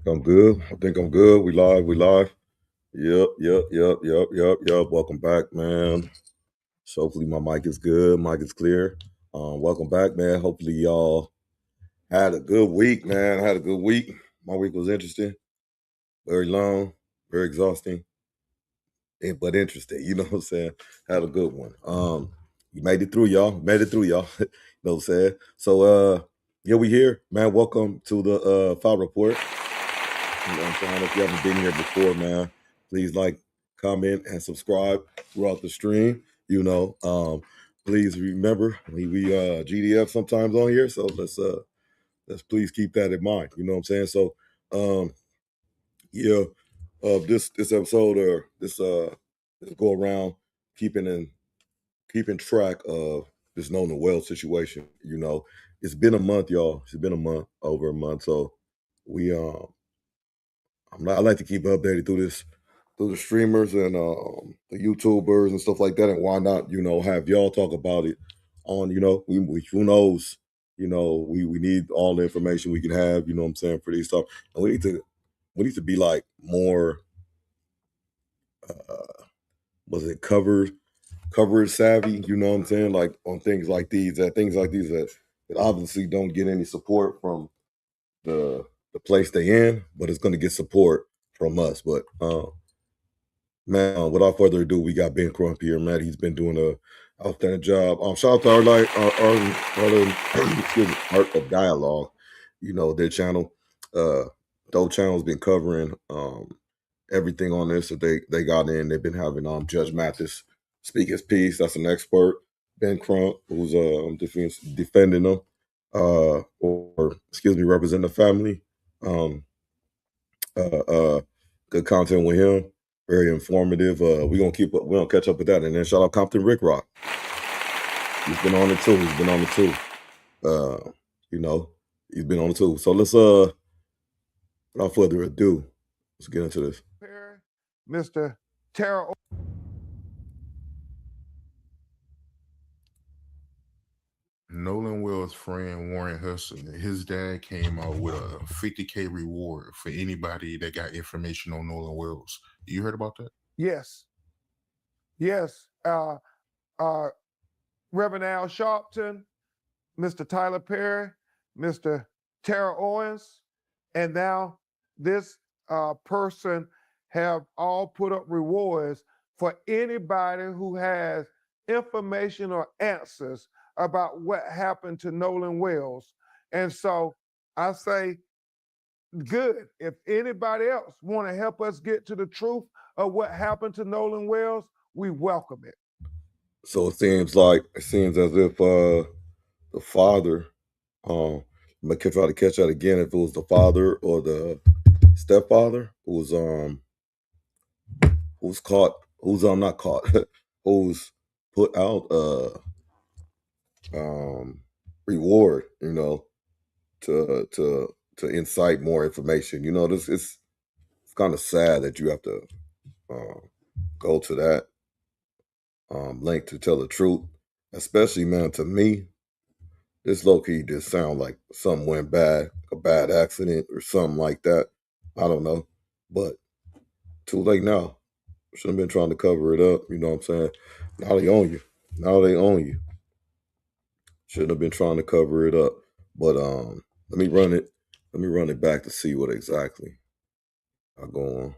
I'm good. I think I'm good. We live. We live. Yep. Welcome back, man. So hopefully my mic is good. Mic is clear. Welcome back, man. Hopefully y'all had a good week, man. I had a good week. My week was interesting. Very long, very exhausting, but interesting. You know what I'm saying? Had a good one. You made it through, y'all. Made it through, y'all. You know what I'm saying? So yeah, we here, man. Welcome to the file report. You know what I'm saying? If you haven't been here before, man, please like, comment, and subscribe throughout the stream. Please remember we GDF sometimes on here, so let's please keep that in mind. You know what I'm saying? So um yeah, this episode or this go around keeping track of this Nolan Wells situation. It's been a month, y'all. It's been a month, over a month. So we I like to keep updated through the streamers and the YouTubers and stuff like that. And why not, have y'all talk about it on, who knows, we need all the information we can have, you know what I'm saying, for these stuff. And we need to be like more was it coverage savvy, you know what I'm saying? Like on things like these that obviously don't get any support from the place they in, but it's gonna get support from us. But man, without further ado, we got Ben Crump here, man. He's been doing a outstanding job. Shout out to Art of Dialogue, their channel. Those channels been covering everything on this that they got in. They've been having Judge Mathis speak his piece. That's an expert. Ben Crump, who's defending them, representing the family. Good content with him. Very informative. We're gonna catch up with that. And then shout out Compton Ricc Roc. He's been on it too. He's been on it too. So let's without further ado, let's get into this. Mr. Terra. Nolan Wells' friend Warren Hudson, his dad came out with a $50K reward for anybody that got information on Nolan Wells. You heard about that? Yes. Reverend Al Sharpton, Mr. Tyler Perry, Mr. Tara Owens, and now this person have all put up rewards for anybody who has information or answers about what happened to Nolan Wells. And so I say, good. If anybody else want to help us get to the truth of what happened to Nolan Wells, we welcome it. So it seems as if the father, I'm gonna try to catch that again, if it was the father or the stepfather who's not caught, who's put out reward, to incite more information. This it's kind of sad that you have to go to that link to tell the truth, especially, man. To me, this low-key just sound like something went bad, a bad accident or something like that. I don't know, but too late now. Should have been trying to cover it up. You know what I'm saying? Now they own you. Shouldn't have been trying to cover it up. But let me run it back to see what exactly I go on.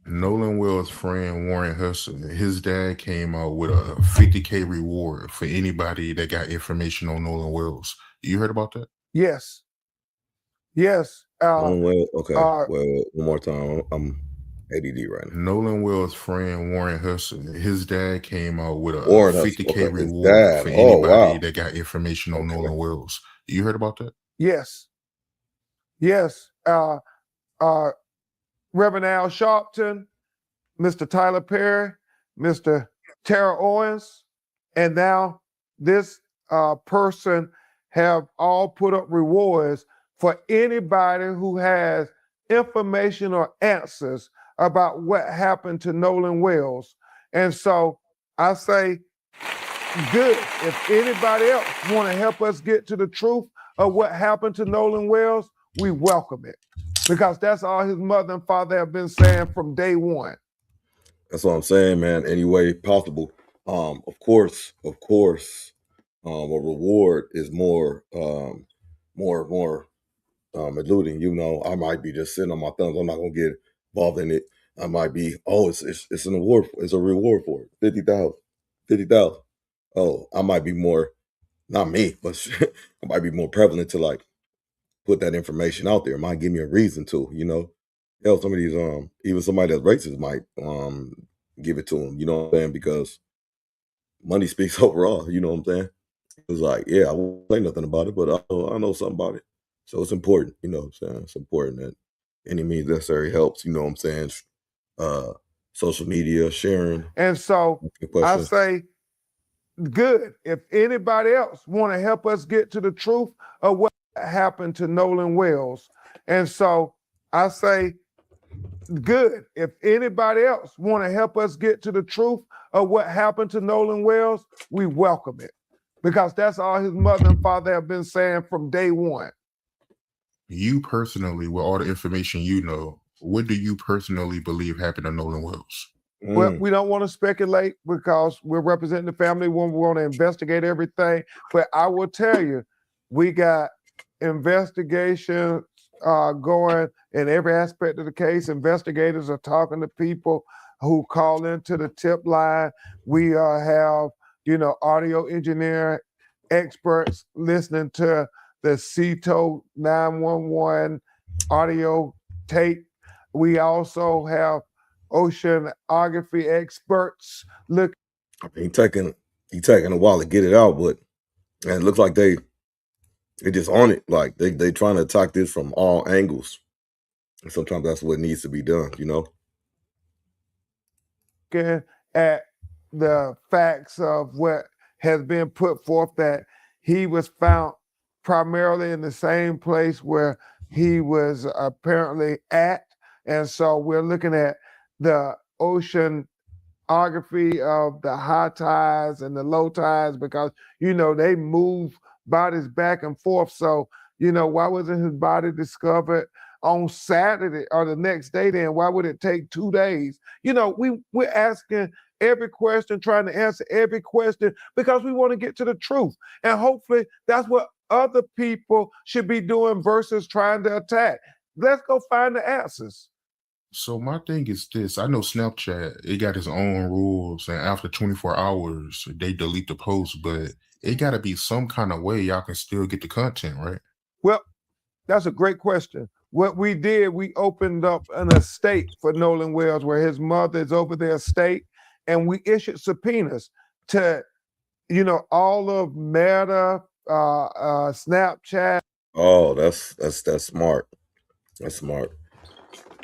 Nolan Wells' friend Warren Hudson, his dad came out with a $50K reward for anybody that got information on Nolan Wells. You heard about that? Yes. Okay. One more time. I'm ADD right now. Nolan Wells' friend Warren Hudson, his dad came out with a $50K reward for anybody that got information on Nolan Wells. You heard about that? Yes. Reverend Al Sharpton, Mr. Tyler Perry, Mr. Tara Owens, and now this person have all put up rewards for anybody who has information or answers about what happened to Nolan Wells. And so I say, good. If anybody else want to help us get to the truth of what happened to Nolan Wells, we welcome it. Because that's all his mother and father have been saying from day one. That's what I'm saying, man. Any way possible. Of course, a reward is more eluding. You know, I might be just sitting on my thumbs. I'm not gonna get involved in it. I might be, it's an award. It's a reward for it. 50,000. Oh, I might be more, not me, but I might be more prevalent to like put that information out there. It might give me a reason to, you know. Hell, some of these, even somebody that's racist might give it to them, you know what I'm saying? Because money speaks overall, you know what I'm saying? It's like, yeah, I won't say nothing about it, but I know something about it. So it's important, you know what I'm saying? It's important that any means necessary helps, you know what I'm saying? Social media, sharing. And so I say, good. If anybody else want to help us get to the truth of what happened to Nolan Wells. And so I say, good. If anybody else want to help us get to the truth of what happened to Nolan Wells, we welcome it. Because that's all his mother and father have been saying from day one. You personally, with all the information you know, what do you personally believe happened to Nolan Wells? Well, we don't want to speculate because we're representing the family when we want to investigate everything. But I will tell you, we got investigations going in every aspect of the case. Investigators are talking to people who call into the tip line. We have, audio engineer experts listening to the CETO 911 audio tape. We also have oceanography experts look. I mean, he taking a while to get it out, but and it looks like they just on it. Like they trying to attack this from all angles. And sometimes that's what needs to be done, you know. At the facts of what has been put forth, that he was found primarily in the same place where he was apparently at. And so we're looking at the oceanography of the high tides and the low tides because, they move bodies back and forth. So, why wasn't his body discovered on Saturday or the next day then? Why would it take 2 days? We're asking every question, trying to answer every question because we want to get to the truth. And hopefully that's what other people should be doing versus trying to attack. Let's go find the answers. So my thing is this. I know Snapchat, it got its own rules, and after 24 hours, they delete the post, but it got to be some kind of way y'all can still get the content, right? Well, that's a great question. What we did, we opened up an estate for Nolan Wells where his mother is over their estate, and we issued subpoenas to, all of Meta, Snapchat. Oh, that's smart. That's smart.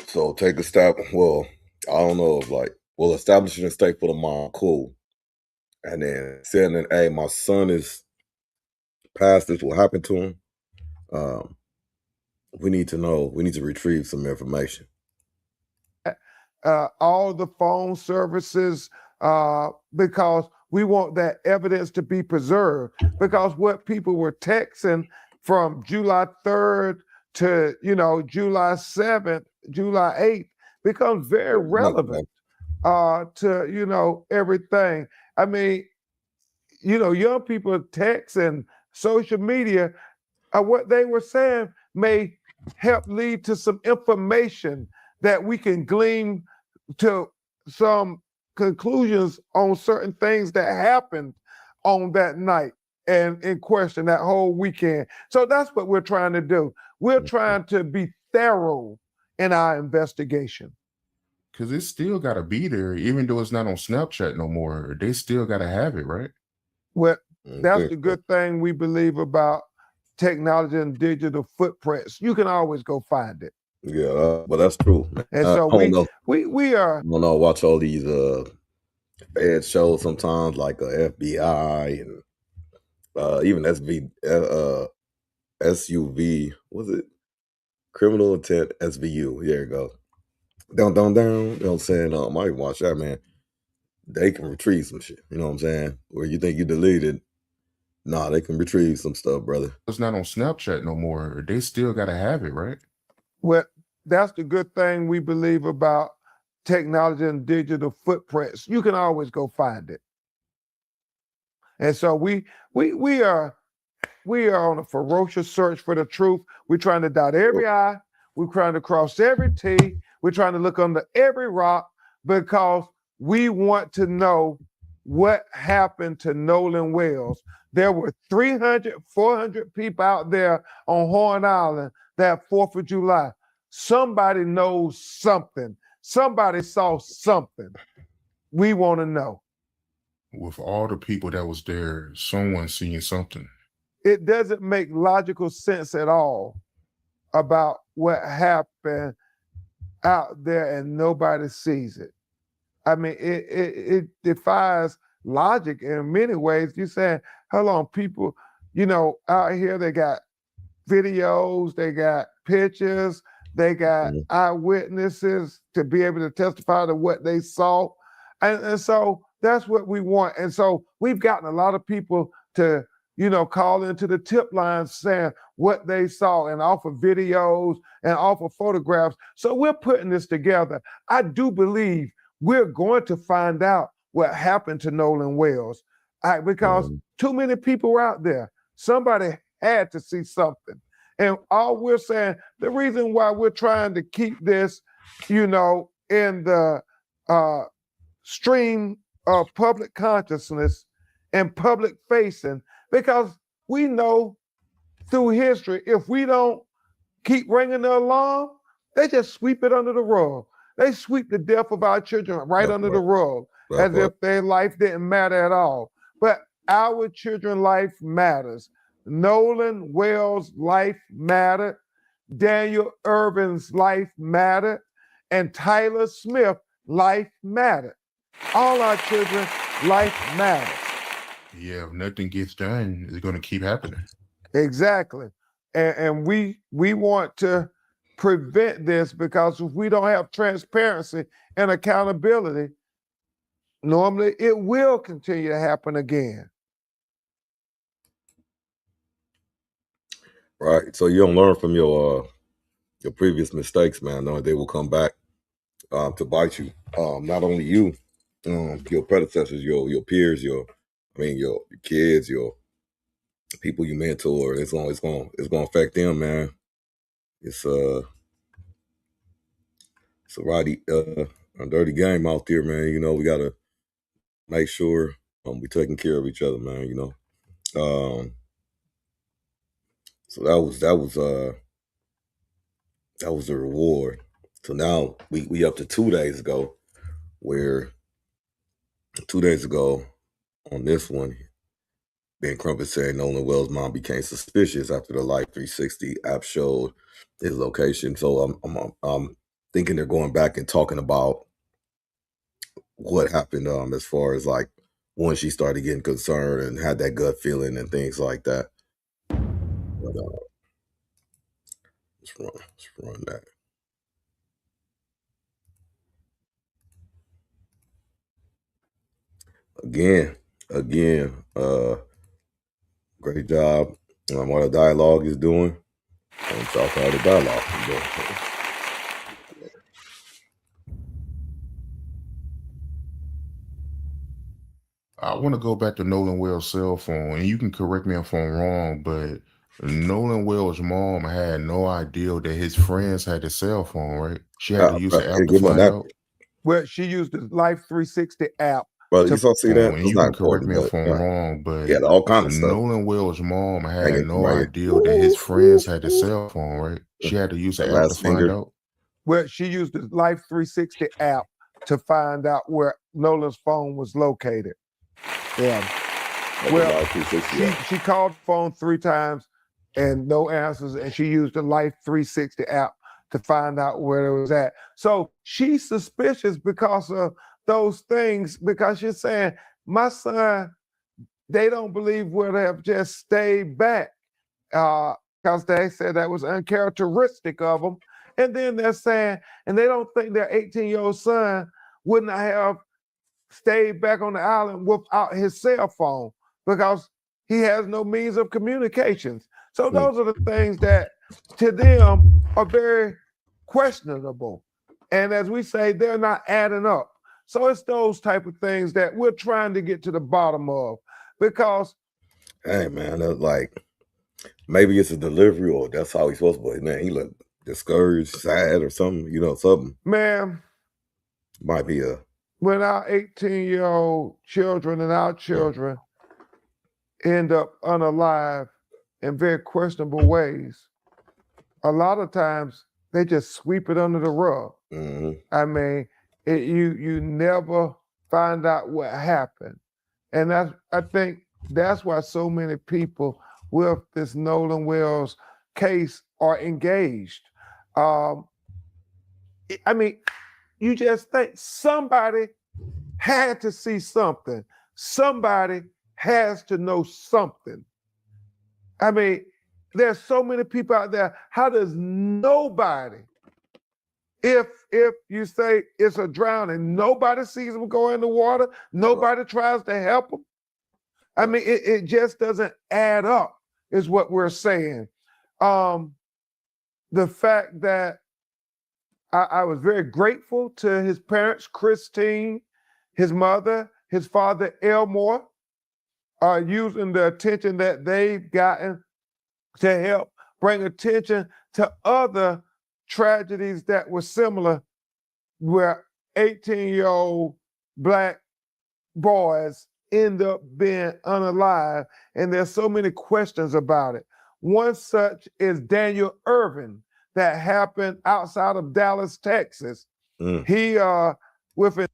So take a step. Well, I don't know if establishing a stake for the mom, cool. And then saying, hey, my son is past this, what happened to him. We need to know, we need to retrieve some information. All the phone services, because we want that evidence to be preserved. Because what people were texting from July 3rd to, July 7th, July 8th becomes very relevant to, everything. I mean, young people text and social media, what they were saying may help lead to some information that we can glean to some conclusions on certain things that happened on that night and in question that whole weekend. So that's what we're trying to do. We're trying to be thorough in our investigation. Because it still got to be there, even though it's not on Snapchat no more. They still got to have it, right? Well, that's the good thing we believe about technology and digital footprints. You can always go find it. Yeah, but that's true. And so we are. I don't know. Watch all these Fed shows sometimes, like FBI and even SUV. Was it criminal intent SVU? There you go. Down. You know what I'm saying? I might watch that, man. they can retrieve some shit. You know what I'm saying? Where you think you deleted, nah, they can retrieve some stuff, brother. It's not on Snapchat no more. They still gotta have it, right? Well, that's the good thing we believe about technology and digital footprints. You can always go find it. And so we are on a ferocious search for the truth. We're trying to dot every I. We're trying to cross every T. We're trying to look under every rock because we want to know what happened to Nolan Wells. There were 300, 400 people out there on Horn Island that 4th of July. Somebody knows something. Somebody saw something. We want to know. With all the people that was there, someone seeing something. It doesn't make logical sense at all about what happened out there and nobody sees it. I mean, it defies logic in many ways. You're saying, hold on, people, out here, they got videos, they got pictures, they got eyewitnesses to be able to testify to what they saw. And so that's what we want. And so we've gotten a lot of people to, call into the tip line saying what they saw and offer videos and offer photographs. So we're putting this together. I do believe we're going to find out what happened to Nolan Wells because too many people were out there. Somebody had to see something. And all we're saying, the reason why we're trying to keep this, in the stream of public consciousness and public facing, because we know through history, if we don't keep ringing the alarm, they just sweep it under the rug. They sweep the death of our children right under the rug as if their life didn't matter at all. But our children's life matters. Nolan Wells' life mattered. Daniel Irvin's life mattered. And Tyler Smith's life mattered. All our children's life matters. Yeah, if nothing gets done, it's going to keep happening. Exactly. And we want to prevent this because if we don't have transparency and accountability, normally it will continue to happen again. Right. So you don't learn from your previous mistakes, man, knowing they will come back to bite you. Not only you, your predecessors, your peers, your kids, your people you mentor. It's gonna affect them, man. It's a dirty game out there, man. We gotta make sure we taking care of each other, man. So that was the reward. So now we up to 2 days ago, where 2 days ago on this one, Ben Crump is saying Nolan Wells' mom became suspicious after the Life 360 app showed his location. So I'm thinking they're going back and talking about what happened as far as like when she started getting concerned and had that gut feeling and things like that. But let's run that. Again, great job on what the dialogue is doing. And talk all the dialogue is doing. I want to go back to Nolan Wells' cell phone, and you can correct me if I'm wrong, but Nolan Wells' mom had no idea that his friends had the cell phone, right? She had to use the app to find out. Well, she used the Life 360 app. Well, you saw see that? And you can correct me if I'm wrong, but yeah, all kind of stuff. Nolan Wells' mom had no idea that his friends had the cell phone, right? She had to use the app to find out. Well, she used the Life 360 app to find out where Nolan's phone was located. Yeah. Well, she called the phone 3 times and no answers, and she used the Life 360 app to find out where it was at. So she's suspicious because of those things, because she's saying, my son, they don't believe would have just stayed back because they said that was uncharacteristic of them. And then they're saying, and they don't think their 18-year-old son would not have stayed back on the island without his cell phone because he has no means of communications. So those are the things that to them are very questionable. And as we say, they're not adding up. So it's those type of things that we're trying to get to the bottom of because. Hey, man, that's like, maybe it's a delivery or that's how he's supposed to be. Man, he look discouraged, sad or something, something. Man. Might be when our 18-year-old children and our children end up unalive in very questionable ways, a lot of times they just sweep it under the rug. Mm-hmm. I mean, you never find out what happened. And I think that's why so many people with this Nolan Wells case are engaged. I mean, you just think somebody had to see something. Somebody has to know something. I mean, there's so many people out there. How does nobody, if you say it's a drowning, nobody sees them go in the water, nobody tries to help them? I mean, it just doesn't add up, is what we're saying. The fact that I was very grateful to his parents, Christine, his mother, his father, Elmore, using the attention that they've gotten to help bring attention to other tragedies that were similar, where 18-year-old Black boys end up being unalive. And there's so many questions about it. One such is Daniel Irvin, that happened outside of Dallas, Texas. He with it.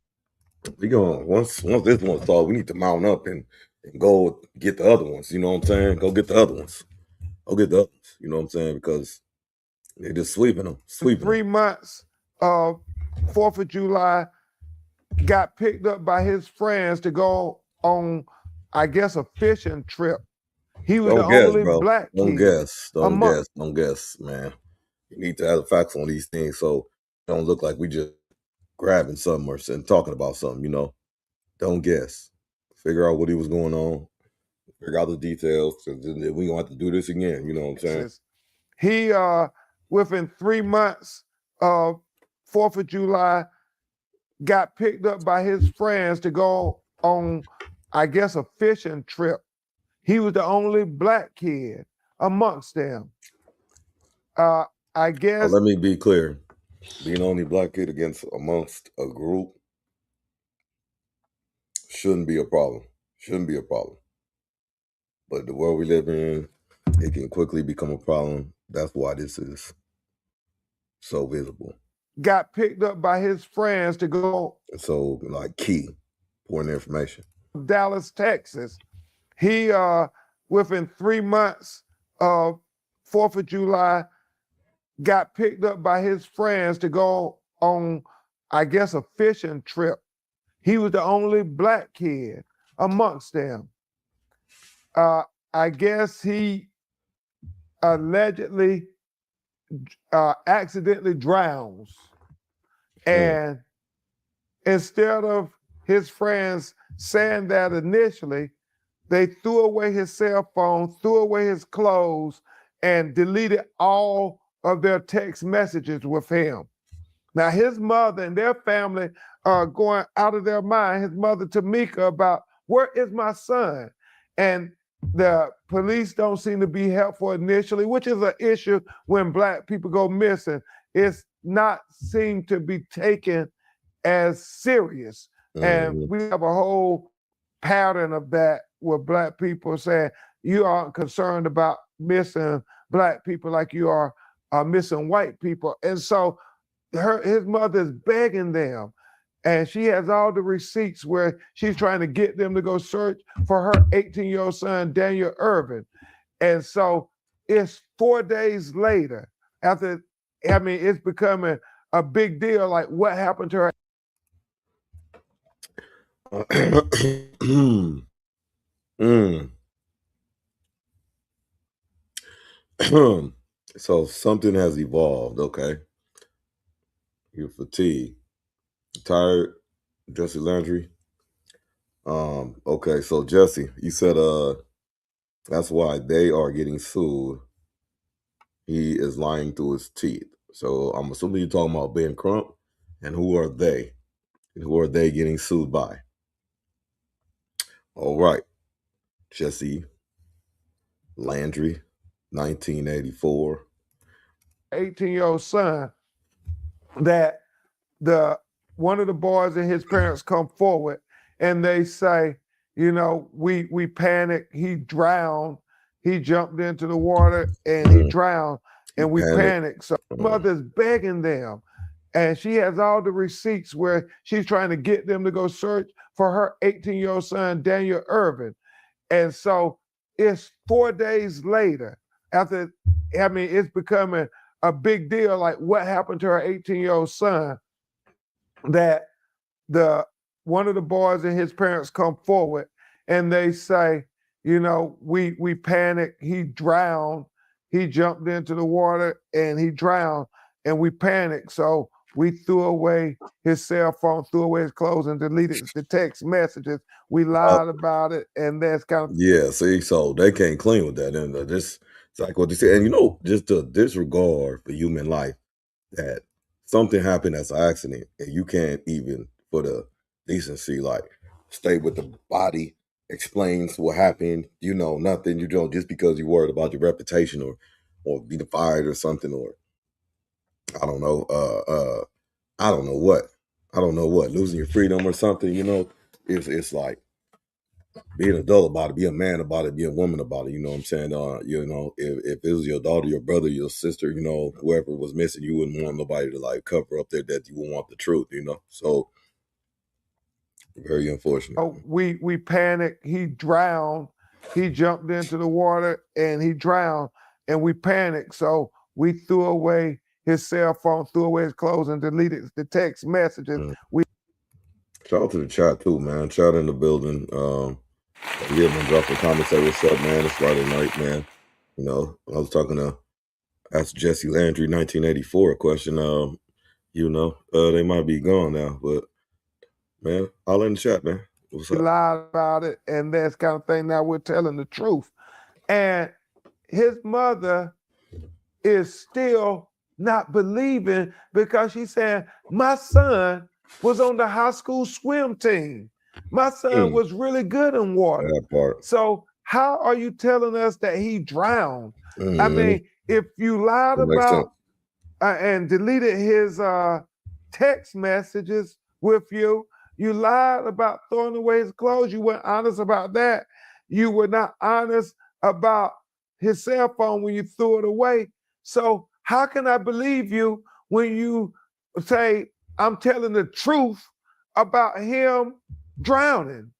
We going once this one's solved, we need to mount up and go get the other ones. You know what I'm saying? Go get the other ones. Go get the others. You know what I'm saying? Because they're just sweeping them. 3 months of 4th of July, got picked up by his friends to go on, I guess, a fishing trip. He was only Black kid. Don't guess, man. You need to have the facts on these things so it don't look like we just grabbing something or talking about something, Don't guess. Figure out what he was going on. Figure out the details. We're going to have to do this again, you know what I'm saying? He, within 3 months of 4th of July, got picked up by his friends to go on, I guess, a fishing trip. He was the only Black kid amongst them. I guess. Let me be clear. Being only Black kid amongst a group shouldn't be a problem. But the world we live in, it can quickly become a problem. That's why this is so visible. Got picked up by his friends to go. So, like, key, important information. Dallas, Texas. He, within 3 months of 4th of July, got picked up by his friends to go on, I guess, a fishing trip. He was the only Black kid amongst them. I guess he allegedly accidentally drowns. And instead of his friends saying that initially, they threw away his cell phone, threw away his clothes, and deleted all of their text messages with him. Now, his mother and their family are going out of their mind, his mother, Tamika, about where is my son? And the police don't seem to be helpful initially, which is an issue when Black people go missing. It's not seem to be taken as serious. And we have a whole pattern of that with Black people saying, you aren't concerned about missing Black people like you are missing white people. And so his mother is begging them, and she has all the receipts where she's trying to get them to go search for her 18-year-old son, Daniel Irvin. And so it's 4 days later after, it's becoming a big deal, like what happened to her. So something has evolved, okay? You're fatigued, tired, dusty laundry, Okay, so Jesse, you said that's why they are getting sued. He is lying through his teeth. So I'm assuming you're talking about Ben Crump, and who are they? And who are they getting sued by? All right, Jesse Landry, 1984. 18-year-old son that one of the boys and his parents come forward and they say, you know, we panicked, he drowned, he jumped into the water and he drowned, and we panicked. So mother's begging them, and she has all the receipts where she's trying to get them to go search for her 18-year-old son, Daniel Irvin. And so it's 4 days later after, I mean, it's becoming a big deal, like what happened to her 18-year-old son, that one of the boys and his parents come forward and they say, you know, we panicked, he drowned, he jumped into the water and he drowned, and we panicked. So we threw away his cell phone, threw away his clothes, and deleted the text messages. We lied about it, and that's kind of Yeah. See, so they can't claim with that, and this it's like what they say, and you know, just the disregard for human life, that something happened as an accident, and you can't even, for the decency, like stay with the body, explains what happened. You know nothing. You don't, just because you're worried about your reputation or being fired or something, or I don't know. I don't know what. I don't know what, losing your freedom or something. You know, it's like be an adult about it, be a man about it, be a woman about it. You know what I'm saying? You know, if it was your daughter, your brother, your sister, you know, whoever was missing, you wouldn't want nobody to like cover up their death. You would want the truth, you know. So very unfortunate. oh, we panicked, he drowned, he jumped into the water and he drowned, and we panicked. So we threw away his cell phone, threw away his clothes, and deleted the text messages. Shout out to the chat too, man. Chat in the building. Yeah, man, drop a comment, say what's up, man. It's Friday night, man. You know, I was talking to Ask Jesse Landry 1984 a question. You know, they might be gone now, but man, all in the chat, man. What's We up? lied about it, and that's kind of thing. Now we're telling the truth. And his mother is still not believing, because she's saying, my son was on the high school swim team. My son was really good in water. That part. So how are you telling us that he drowned? I Mhm. mean, if you lied That makes sense. about and deleted his text messages with you, you lied about throwing away his clothes, you weren't honest about that. You were not honest about his cell phone when you threw it away. So how can I believe you when you say I'm telling the truth about him drowning?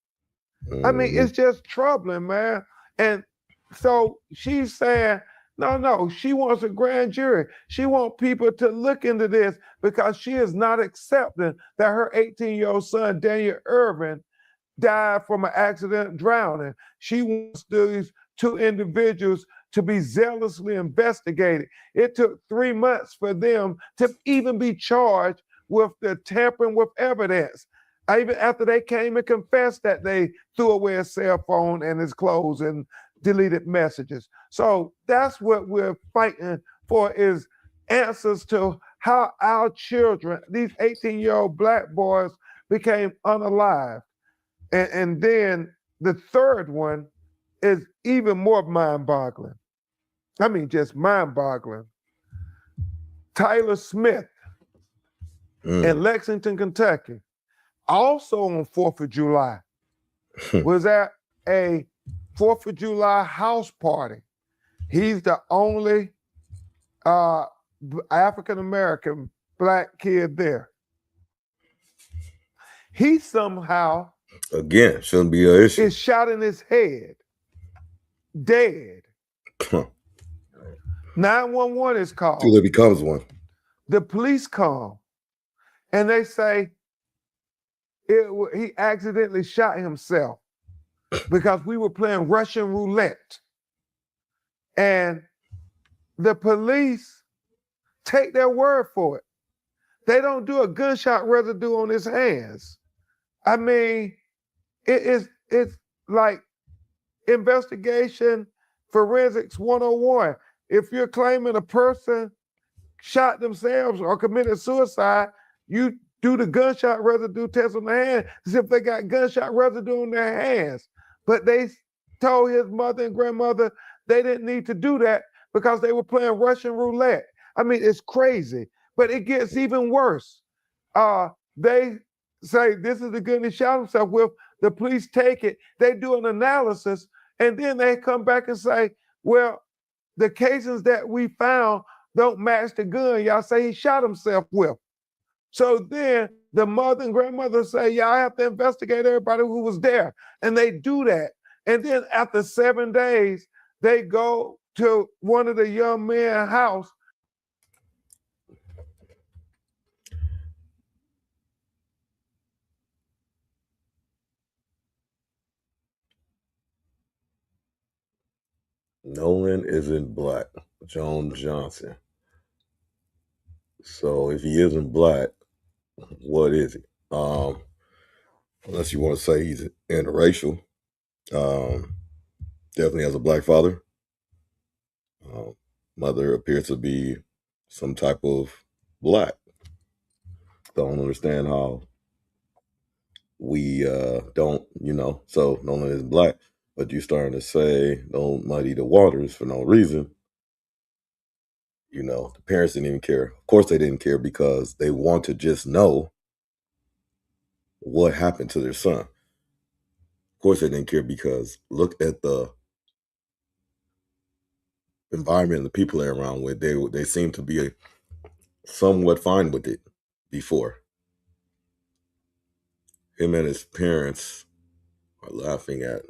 I mean, it's just troubling, man. And so she's saying, no, she wants a grand jury. She wants people to look into this, because she is not accepting that her 18-year-old son, Daniel Irvin, died from an accident drowning. She wants these two individuals to be zealously investigated. It took 3 months for them to even be charged with the tampering with evidence. Even after they came and confessed that they threw away his cell phone and his clothes and deleted messages. So that's what we're fighting for, is answers to how our children, these 18-year-old Black boys, became unalived. And then the third one is even more mind-boggling. I mean, just mind-boggling. Tyler Smith in Lexington, Kentucky, also on 4th of July, was at a 4th of July house party. He's the only African-American Black kid there. He somehow, again, shouldn't be an issue, is shot in his head, dead. 911 is called. Till it becomes one. The police come and they say he accidentally shot himself because we were playing Russian roulette. And the police take their word for it. They don't do a gunshot residue on his hands. I mean, it's like investigation forensics 101. If you're claiming a person shot themselves or committed suicide, you do the gunshot residue test on the hand to see if they got gunshot residue on their hands. But they told his mother and grandmother they didn't need to do that because they were playing Russian roulette. I mean, it's crazy, but it gets even worse. They say this is the gun he shot himself with. The police take it, they do an analysis, and then they come back and say, well, the casings that we found don't match the gun y'all say he shot himself with. So then the mother and grandmother say, y'all have to investigate everybody who was there. And they do that. And then after 7 days, they go to one of the young men's house. Nolan isn't black. Joan Johnson. So if he isn't black, what is he? Unless you want to say he's interracial. Definitely has a black father. Mother appears to be some type of black. Don't understand how we don't, so Nolan is black, but you're starting to say don't muddy the waters for no reason. The parents didn't even care. Of course they didn't care because they want to just know what happened to their son. Of course they didn't care because look at the environment and the people they're around with. They seem to be somewhat fine with it before. Him and his parents are laughing at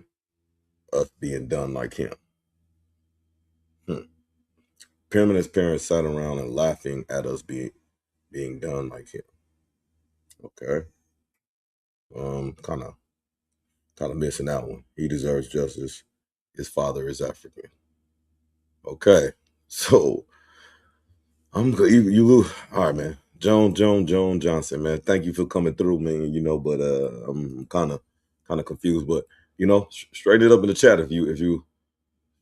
us being done like him. Him and his parents sat around and laughing at us being done like him. Okay. Kind of missing that one. He deserves justice. His father is African. Okay. So you all right, man. Joan Johnson, man. Thank you for coming through, man. But I'm kind of confused. But straighten it up in the chat if you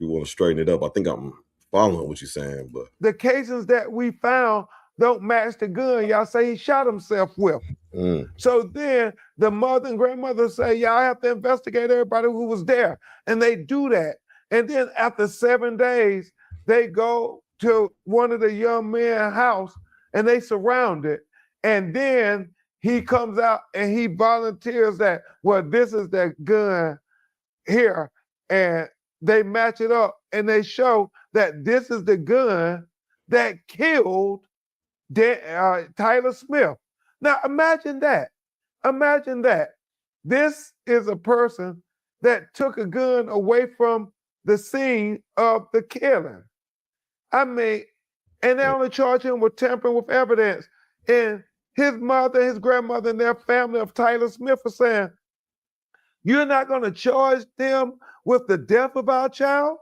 want to straighten it up. I think I'm following what you're saying, but the casings that we found don't match the gun y'all say he shot himself with. So then the mother and grandmother say, y'all have to investigate everybody who was there. And they do that. And then after 7 days, they go to one of the young men's house and they surround it. And then he comes out and he volunteers that, well, this is the gun here. And they match it up and they show that this is the gun that killed Tyler Smith. Now imagine that. Imagine that. This is a person that took a gun away from the scene of the killing. I mean, and they only charge him with tampering with evidence. And his mother, his grandmother, and their family of Tyler Smith are saying, you're not going to charge them with the death of our child?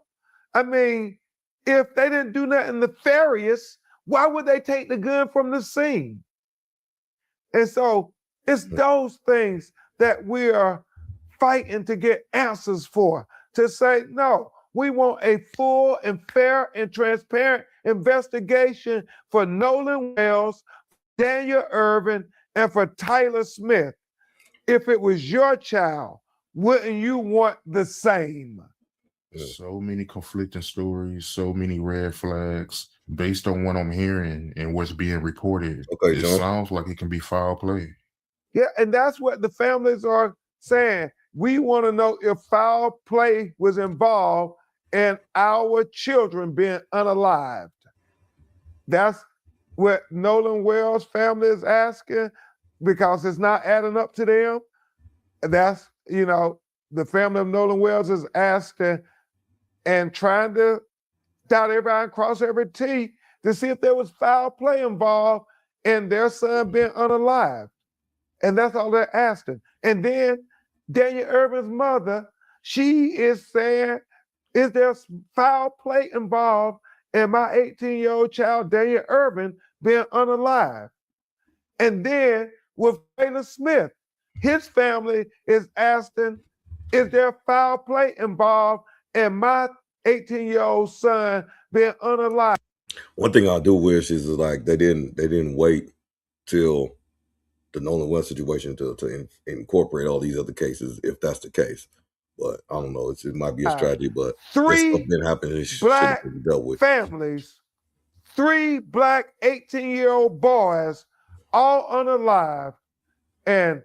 I mean, if they didn't do nothing nefarious, why would they take the gun from the scene? And so it's those things that we are fighting to get answers for, to say, no, we want a full and fair and transparent investigation for Nolan Wells, Daniel Irvin, and for Tyler Smith. If it was your child, wouldn't you want the same? So many conflicting stories, so many red flags based on what I'm hearing and what's being reported. Okay, it John. Sounds like it can be foul play. Yeah, and that's what the families are saying. We want to know if foul play was involved in our children being unalived. That's what Nolan Wells' family is asking because it's not adding up to them. That's, the family of Nolan Wells is asking and trying to dot every I and cross every T to see if there was foul play involved in their son being unalived. And that's all they're asking. And then Daniel Irvin's mother, she is saying, is there foul play involved in my 18-year-old child, Daniel Irvin, being unalive? And then with Taylor Smith, His family is asking, is there foul play involved in my 18-year-old son being unalive? One thing I do wish is like they didn't wait till the Nolan Wells situation to incorporate all these other cases, if that's the case. But I don't know. It might be a strategy, but this stuff been happening. This shit has been dealt with. Families, 3 black 18-year-old boys, all unalive, and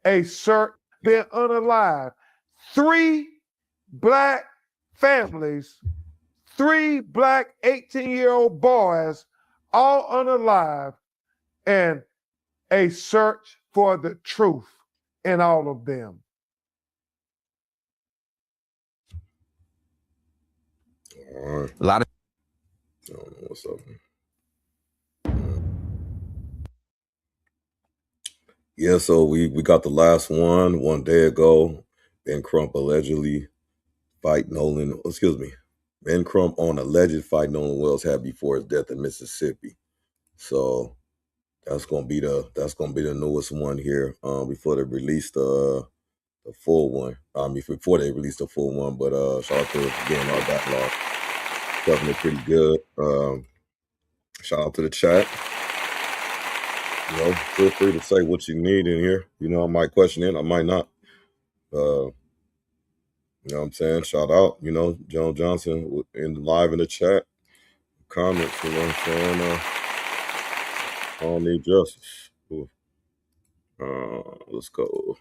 a search being unalive. 3 black families, 3 black 18-year-old boys, all unalive, and a search for the truth in all of them. All right. A lot of I don't know what's up. Yeah, so we got the last one day ago. Ben Crump allegedly fight Nolan. Excuse me. Ben Crump on alleged fight Nolan Wells had before his death in Mississippi. So that's gonna be the newest one here. Before they release the full one. Before they release the full one. But shout out to again our backlog. Definitely pretty good. Shout out to the chat. You know, feel free to say what you need in here. You know, I might question it, I might not. You know what I'm saying? Shout out, you know, John Johnson live in the chat. Comments, you know what I'm saying? I don't need justice. Let's go.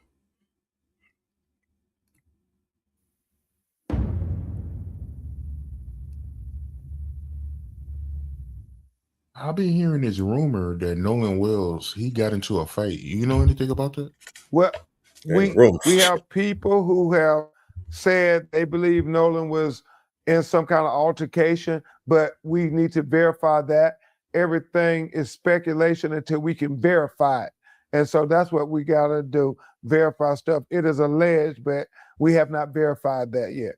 I've been hearing this rumor that Nolan Wells, he got into a fight. You know anything about that? Well, we have people who have said they believe Nolan was in some kind of altercation, but we need to verify that. Everything is speculation until we can verify it. And so that's what we got to do, verify stuff. It is alleged, but we have not verified that yet.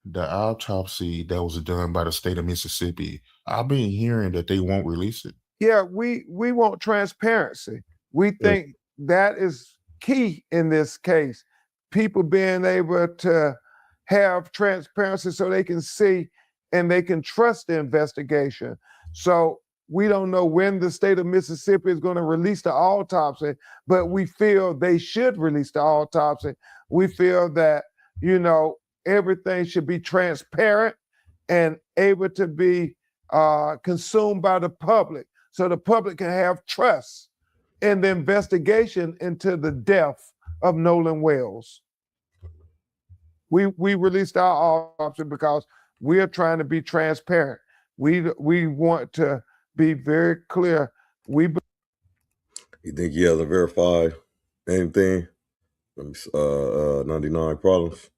The autopsy that was done by the state of Mississippi, I've been hearing that they won't release it. Yeah, we want transparency. We think that is key in this case. People being able to have transparency so they can see and they can trust the investigation. So we don't know when the state of Mississippi is going to release the autopsy, but we feel they should release the autopsy. We feel that, you know, everything should be transparent and able to be consumed by the public, so the public can have trust in the investigation into the death of Nolan Wells. We released our autopsy because we are trying to be transparent. We want to be very clear. You think he hasn't verified anything? 99 problems.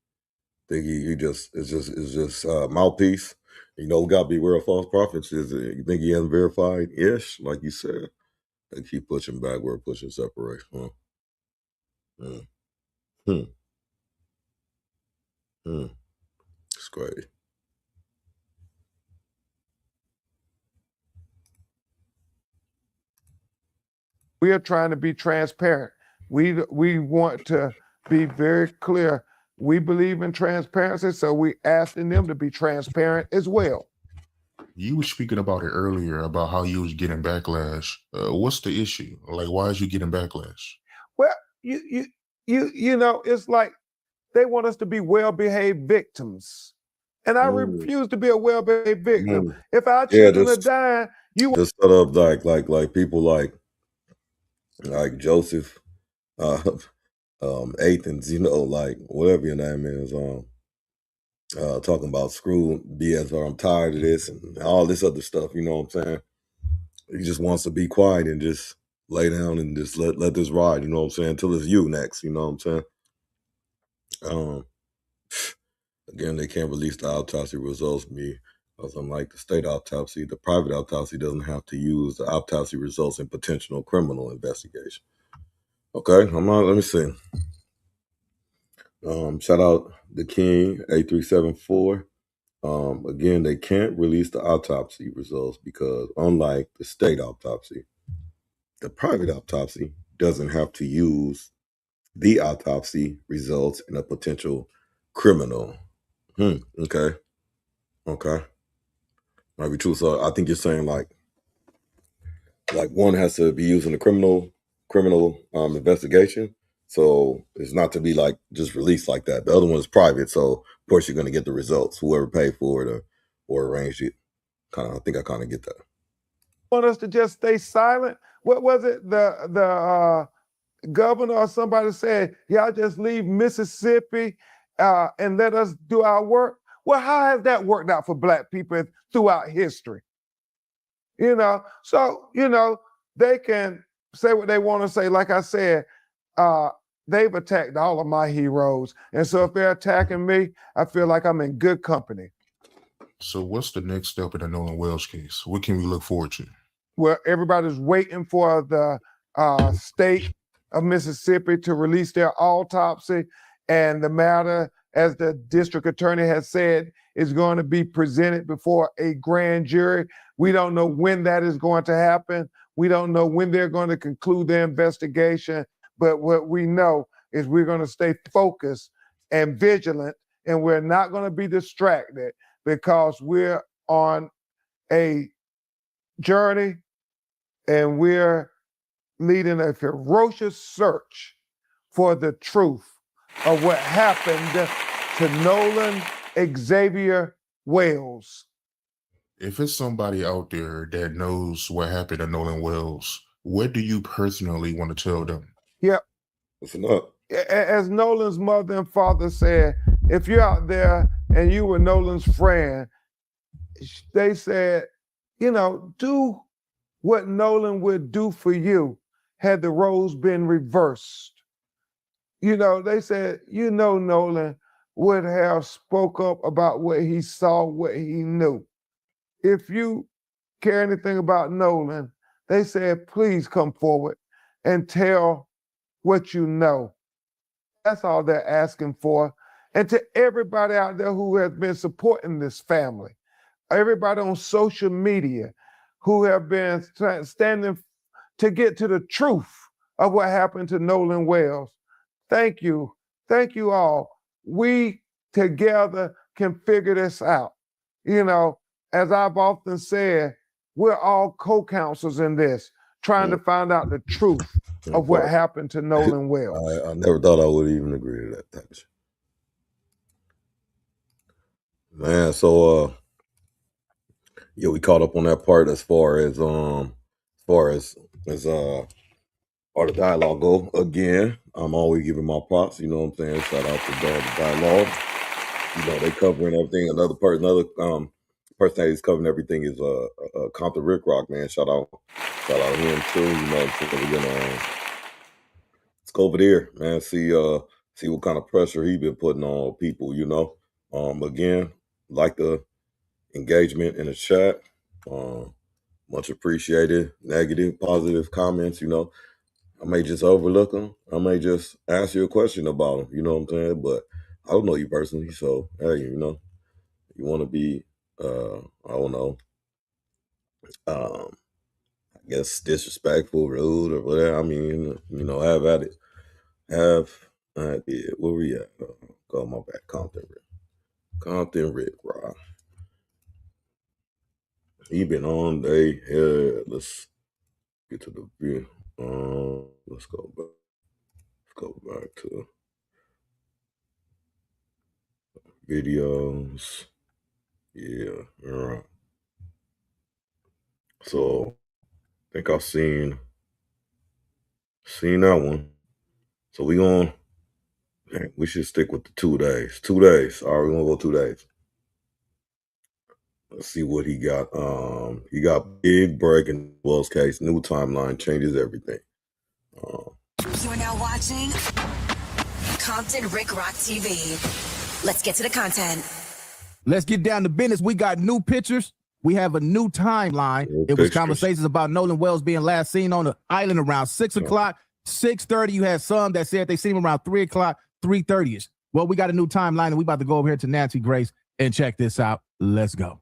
Think he just is just mouthpiece. You know, gotta be aware of false prophets. You think he hasn't verified? Yes, like you said. They keep pushing backward, pushing separation. It's crazy. We are trying to be transparent. We want to be very clear. We believe in transparency, so we asking them to be transparent as well. You were speaking about it earlier about how you was getting backlash. What's the issue? Like, why is you getting backlash? Well, you know, it's like they want us to be well-behaved victims, and I refuse to be a well-behaved victim. If our children are dying, you just set up like people like Joseph, Athens, you know, like whatever your name is, talking about screw BS or I'm tired of this and all this other stuff, you know what I'm saying? He just wants to be quiet and just lay down and just let this ride, you know what I'm saying, until it's you next, you know what I'm saying? Again, they can't release the autopsy results because unlike the state autopsy, the private autopsy doesn't have to use the autopsy results in potential criminal investigation. Okay, let me see. Shout out the King 8374. Again, they can't release the autopsy results because unlike the state autopsy, the private autopsy doesn't have to use the autopsy results in a potential criminal. Okay. Might be true. So I think you're saying like one has to be used in a criminal investigation. So it's not to be like just released like that. The other one is private. So of course you're going to get the results, whoever paid for it or arranged it. I think I kind of get that. Want us to just stay silent? What was it? The governor or somebody said, y'all just leave Mississippi and let us do our work. Well, how has that worked out for Black people throughout history? So, they can say what they want to say. Like I said, they've attacked all of my heroes. And so if they're attacking me, I feel like I'm in good company. So what's the next step in the Nolan Wells case? What can we look forward to? Well, everybody's waiting for the state of Mississippi to release their autopsy. And the matter, as the district attorney has said, is going to be presented before a grand jury. We don't know when that is going to happen. We don't know when they're going to conclude their investigation. But what we know is we're going to stay focused and vigilant, and we're not going to be distracted because we're on a journey and we're leading a ferocious search for the truth of what happened to Nolan Xavier Wells. If it's somebody out there that knows what happened to Nolan Wells, what do you personally want to tell them? Yeah. Listen up. As Nolan's mother and father said, if you're out there and you were Nolan's friend, they said, do what Nolan would do for you had the roles been reversed. They said, Nolan would have spoke up about what he saw, what he knew. If you care anything about Nolan, they said, please come forward and tell what you know. That's all they're asking for. And to everybody out there who has been supporting this family, everybody on social media who have been standing to get to the truth of what happened to Nolan Wells, thank you. Thank you all. We together can figure this out. As I've often said, we're all co-counsels in this, trying to find out the truth of what happened to Nolan Wells. I never thought I would even agree to that type of shit. Man, so we caught up on that part as far as all the dialogue go. Again, I'm always giving my props, you know what I'm saying? Shout out to the dialogue. They covering everything. Another person that is covering everything is Compton Ricc Roc, man. Shout out him too. We're gonna let's go over there, man. See what kind of pressure he been putting on people. Again, like the engagement in the chat. Much appreciated. Negative, positive comments. I may just overlook them. I may just ask you a question about them. You know what I'm saying? But I don't know you personally, so hey, you want to be, I don't know, I guess disrespectful, rude, or whatever. I mean, have at it. Where we at? Go my back, Compton Ricc Roc. He been on day here. Let's get to the view. Let's go back. Let's go back to videos. Yeah, all right. So I think I've seen that one. So we should stick with the 2 days. 2 days. All right, we're gonna go 2 days. Let's see what he got. He got big break in Wells case. New timeline changes everything. You are now watching Compton Ricc Roc TV. Let's get to the content. Let's get down to business. We got new pictures. We have a new timeline. It was conversations about Nolan Wells being last seen on the island around 6 o'clock, 6:30. You had some that said they seen him around 3 o'clock, 3:30ish. Well, we got a new timeline, and we about to go over here to Nancy Grace and check this out. Let's go.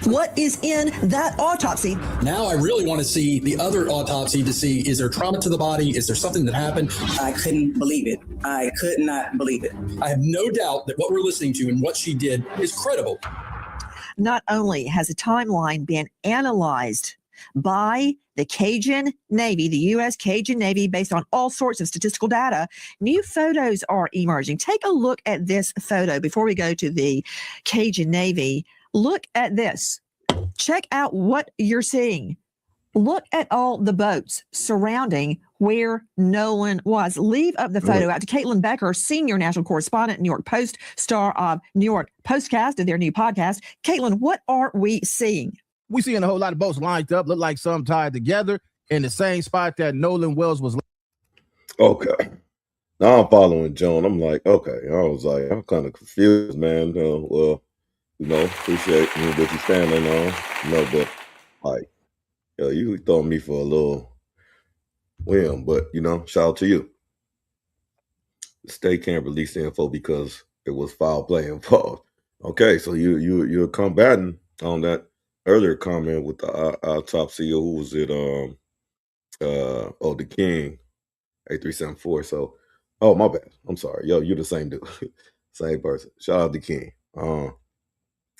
what is in that autopsy. Now I really want to see the other autopsy to see, is there trauma to the body? Is there something that happened? I couldn't believe it. I could not believe it. I have no doubt that what we're listening to and what she did is credible. Not only has the timeline been analyzed by the Cajun Navy, the U.S. Cajun Navy, based on all sorts of statistical data, new photos are emerging. Take a look at this photo before we go to the Cajun Navy. Look at this. Check out what you're seeing. Look at all the boats surrounding where Nolan was. Leave up the photo out to Caitlin Becker, senior national correspondent, New York Post, star of New York Postcast of their new podcast. Caitlin, what are we seeing? We seeing a whole lot of boats lined up, look like some tied together in the same spot that Nolan Wells was. Okay. Now I'm following Joan. I'm like, okay. I was like, I'm kind of confused, man. Well, appreciate what you're standing on. But like, you throwing me for a little whim, but shout out to you. The state can't release the info because it was foul play involved. Okay, so you're combating on that earlier comment with the autopsy. Who was it? The King, 8374. So, my bad. I'm sorry. Yo, you're the same dude, same person. Shout out to King.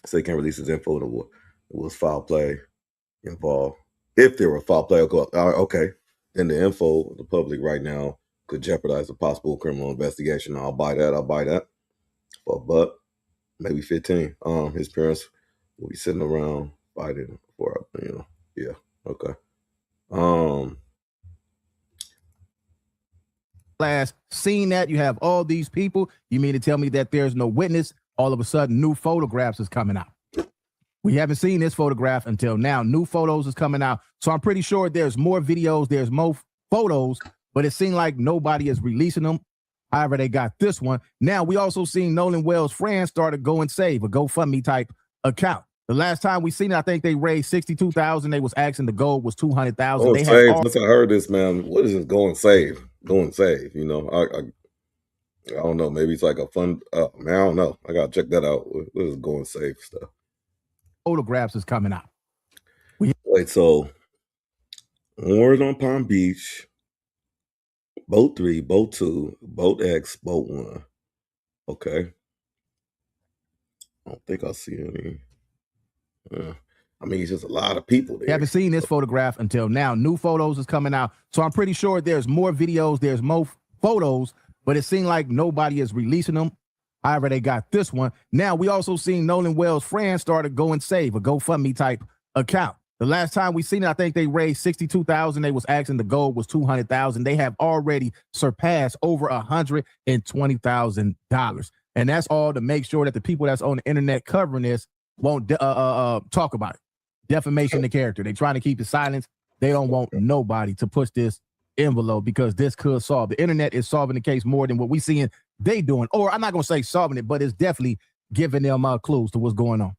So they can't release his info. It was foul play involved. If there were foul play, okay, then the info, the public right now could jeopardize a possible criminal investigation. I'll buy that. But maybe 15. His parents will be sitting around fighting for, yeah, okay. Last seen that you have all these people. You mean to tell me that there's no witness? All of a sudden, new photographs is coming out. We haven't seen this photograph until now. New photos is coming out. So I'm pretty sure there's more videos, there's more photos, but it seemed like nobody is releasing them. However, they got this one. Now, we also seen Nolan Wells' friends started Go and Save, a GoFundMe type account. The last time we seen it, I think they raised $62,000. They was asking the goal was $200,000. Listen, I heard this, man. What is this Go and Save? Go and Save. I don't know. Maybe it's like a fun. Man, I don't know. I gotta check that out. What is Go and Save stuff? Photographs is coming out. Wait, so Ward on Palm Beach, boat 3, boat 2, boat X, boat 1. Okay. I don't think I see any. It's just a lot of people there. We haven't seen this photograph until now. New photos is coming out. So I'm pretty sure there's more videos, there's more photos, but it seemed like nobody is releasing them. However, they got this one. Now, we also seen Nolan Wells' friends started Go and Save, a GoFundMe type account. The last time we seen it, I think they raised $62,000. They was asking the goal was $200,000. They have already surpassed over $120,000. And that's all to make sure that the people that's on the internet covering this won't talk about it. Defamation of character. They trying to keep the silence. They don't want nobody to push this envelope because this could solve. The internet is solving the case more than what we seeing they doing. Or I'm not going to say solving it, but it's definitely giving them clues to what's going on.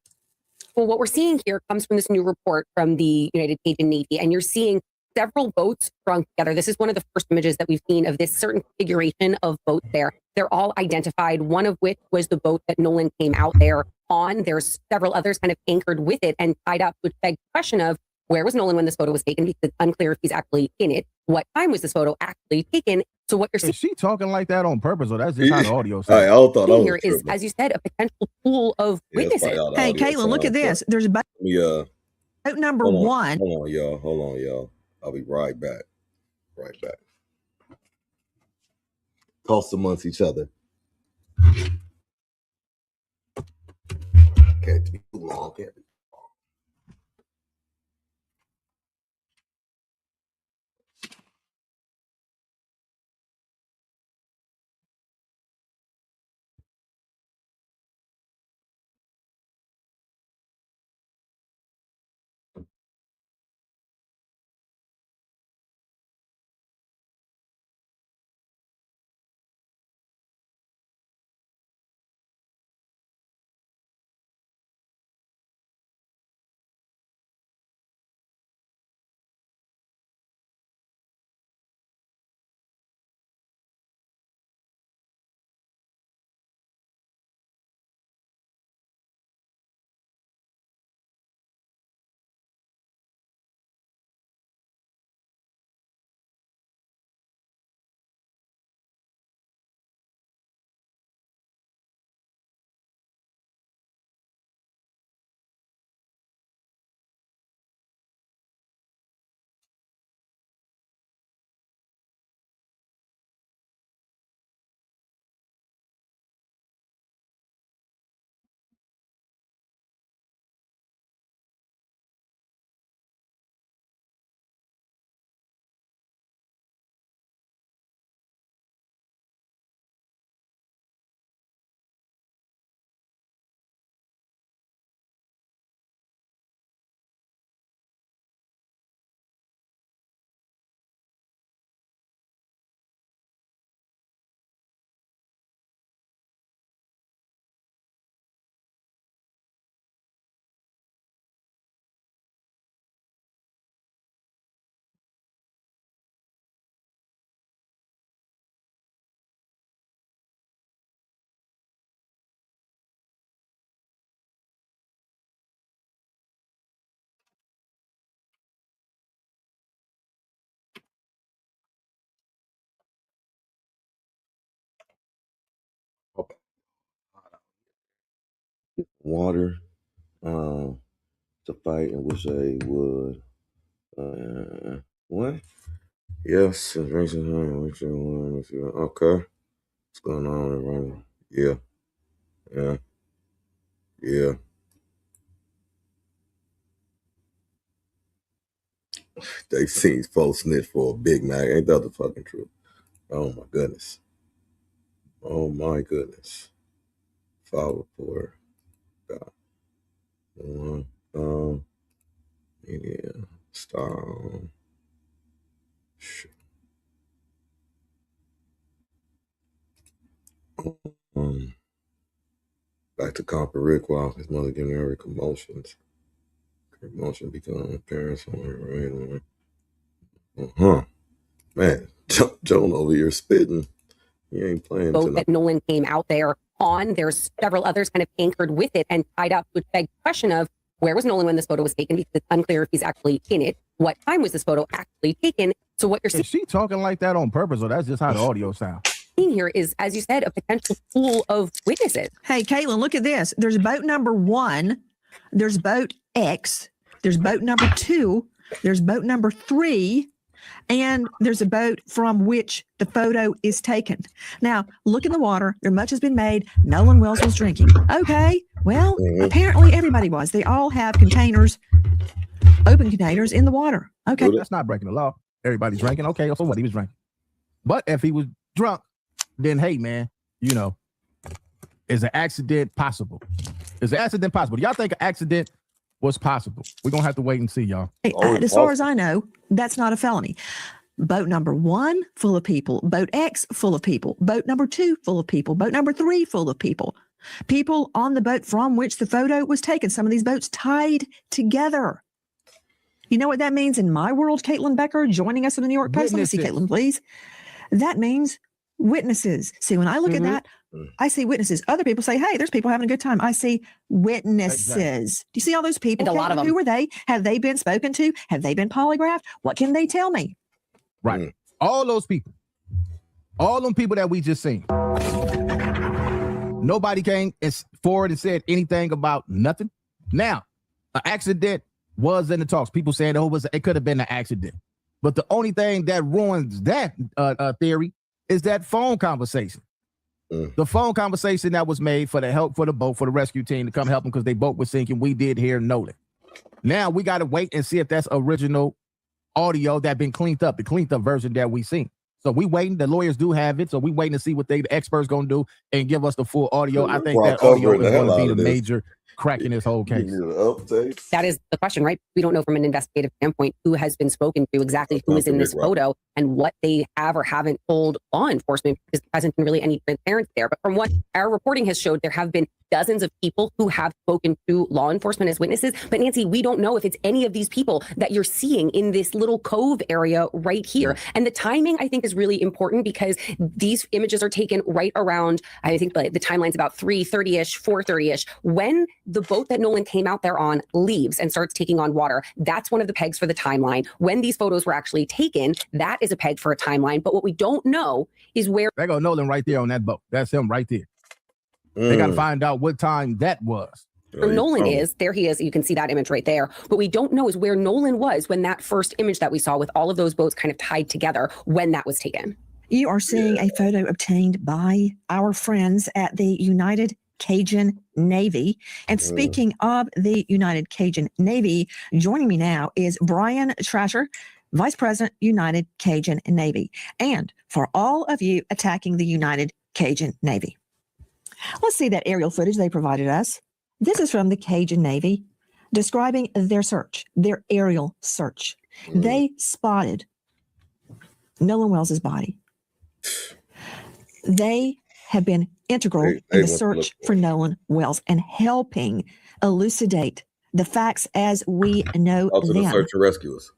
Well, what we're seeing here comes from this new report from the United Cajun Navy, and you're seeing several boats strung together. This is one of the first images that we've seen of this certain configuration of boats there. They're all identified, one of which was the boat that Nolan came out there on. There's several others kind of anchored with it and tied up, which begs the question of where was Nolan when this photo was taken? Because it's unclear if he's actually in it. What time was this photo actually taken? So what you're seeing, is she talking like that on purpose, or that's just how the audio sounds? I thought that here is, as you said, a potential pool of witnesses. Hey, Caitlin, look at this. There's a boat number one. Hold on, y'all. I'll be right back. Toss amongst each other. Can't be too long, can't be. water to fight in which they would. What? Yes. Okay. What's going on? Yeah. They seen folks snitch for a Big Mac. Ain't that the fucking truth? Oh my goodness. File report. Media style. Back to Compton Ricc Roc. His mother giving her commotions. Commotion becoming parents on her right. Man, Joan over here spitting. He ain't playing boat tonight. that Nolan came out there on. There's several others kind of anchored with it and tied up, which begs the question of where was Nolan when this photo was taken? Because it's unclear if he's actually in it. What time was this photo actually taken? So what you're seeing, is she talking like that on purpose, or that's just how the audio sounds? Here is, as you said, a potential pool of witnesses. Hey, Caitlin, look at this. There's boat number 1. There's boat X. There's boat number 2. There's boat number 3. And there's a boat from which the photo is taken. Now, look in the water. There much has been made. Nolan Wells was drinking. Okay. Well, apparently everybody was. They all have containers, open containers in the water. Okay. That's not breaking the law. Everybody's drinking. Okay. So what? He was drinking. But if he was drunk, then hey, man, you know, is an accident possible? Is an accident possible? Do y'all think an accident was possible? We're going to have to wait and see, y'all. As far as I know, that's not a felony. Boat number 1, full of people. Boat X, full of people. Boat number 2, full of people. Boat number 3, full of people. People on the boat from which the photo was taken. Some of these boats tied together. You know what that means in my world, Caitlin Becker, joining us in the New York Post? Let me see, Caitlin, please. That means witnesses. See, when I look at that, I see witnesses. Other people say, hey, there's people having a good time. I see witnesses. Exactly. Do you see all those people? And a lot of them. Who were they? Have they been spoken to? Have they been polygraphed? What can they tell me? Right. All those people. All them people that we just seen. Nobody came forward and said anything about nothing. Now, an accident was in the talks. People saying it could have been an accident. But the only thing that ruins that theory is that phone conversation. The phone conversation that was made for the help for the boat, for the rescue team to come help them because they boat was sinking. We did hear Nolan. Now we got to wait and see if that's original audio that been cleaned up, the cleaned up version that we seen. So we waiting. The lawyers do have it. So we waiting to see what the experts going to do and give us the full audio. I think that audio is going to be the major crack in this whole case. That is the question, right? We don't know from an investigative standpoint who has been spoken to, exactly who is in this photo and what they have or haven't told law enforcement, because there hasn't been really any transparency there. But from what our reporting has showed, there have been dozens of people who have spoken to law enforcement as witnesses. But Nancy, we don't know if it's any of these people that you're seeing in this little cove area right here. And the timing, I think, is really important because these images are taken right around, I think the timeline's about 3:30-ish, 4:30-ish. When the boat that Nolan came out there on leaves and starts taking on water, that's one of the pegs for the timeline. When these photos were actually taken, that is a peg for a timeline. But what we don't know is where... There go Nolan right there on that boat. That's him right there. They got to find out what time that was. Where Nolan is, there he is. You can see that image right there. What we don't know is where Nolan was when that first image that we saw with all of those boats kind of tied together, when that was taken. You are seeing a photo obtained by our friends at the United Cajun Navy. And speaking of the United Cajun Navy, joining me now is Brian Trasher, Vice President, United Cajun Navy. And for all of you attacking the United Cajun Navy, let's see that aerial footage they provided us. This is from the Cajun Navy describing their search, their aerial search. They spotted Nolan Wells' body. They have been integral in the search for Nolan Wells and helping elucidate the facts as we know them. The search and rescuers.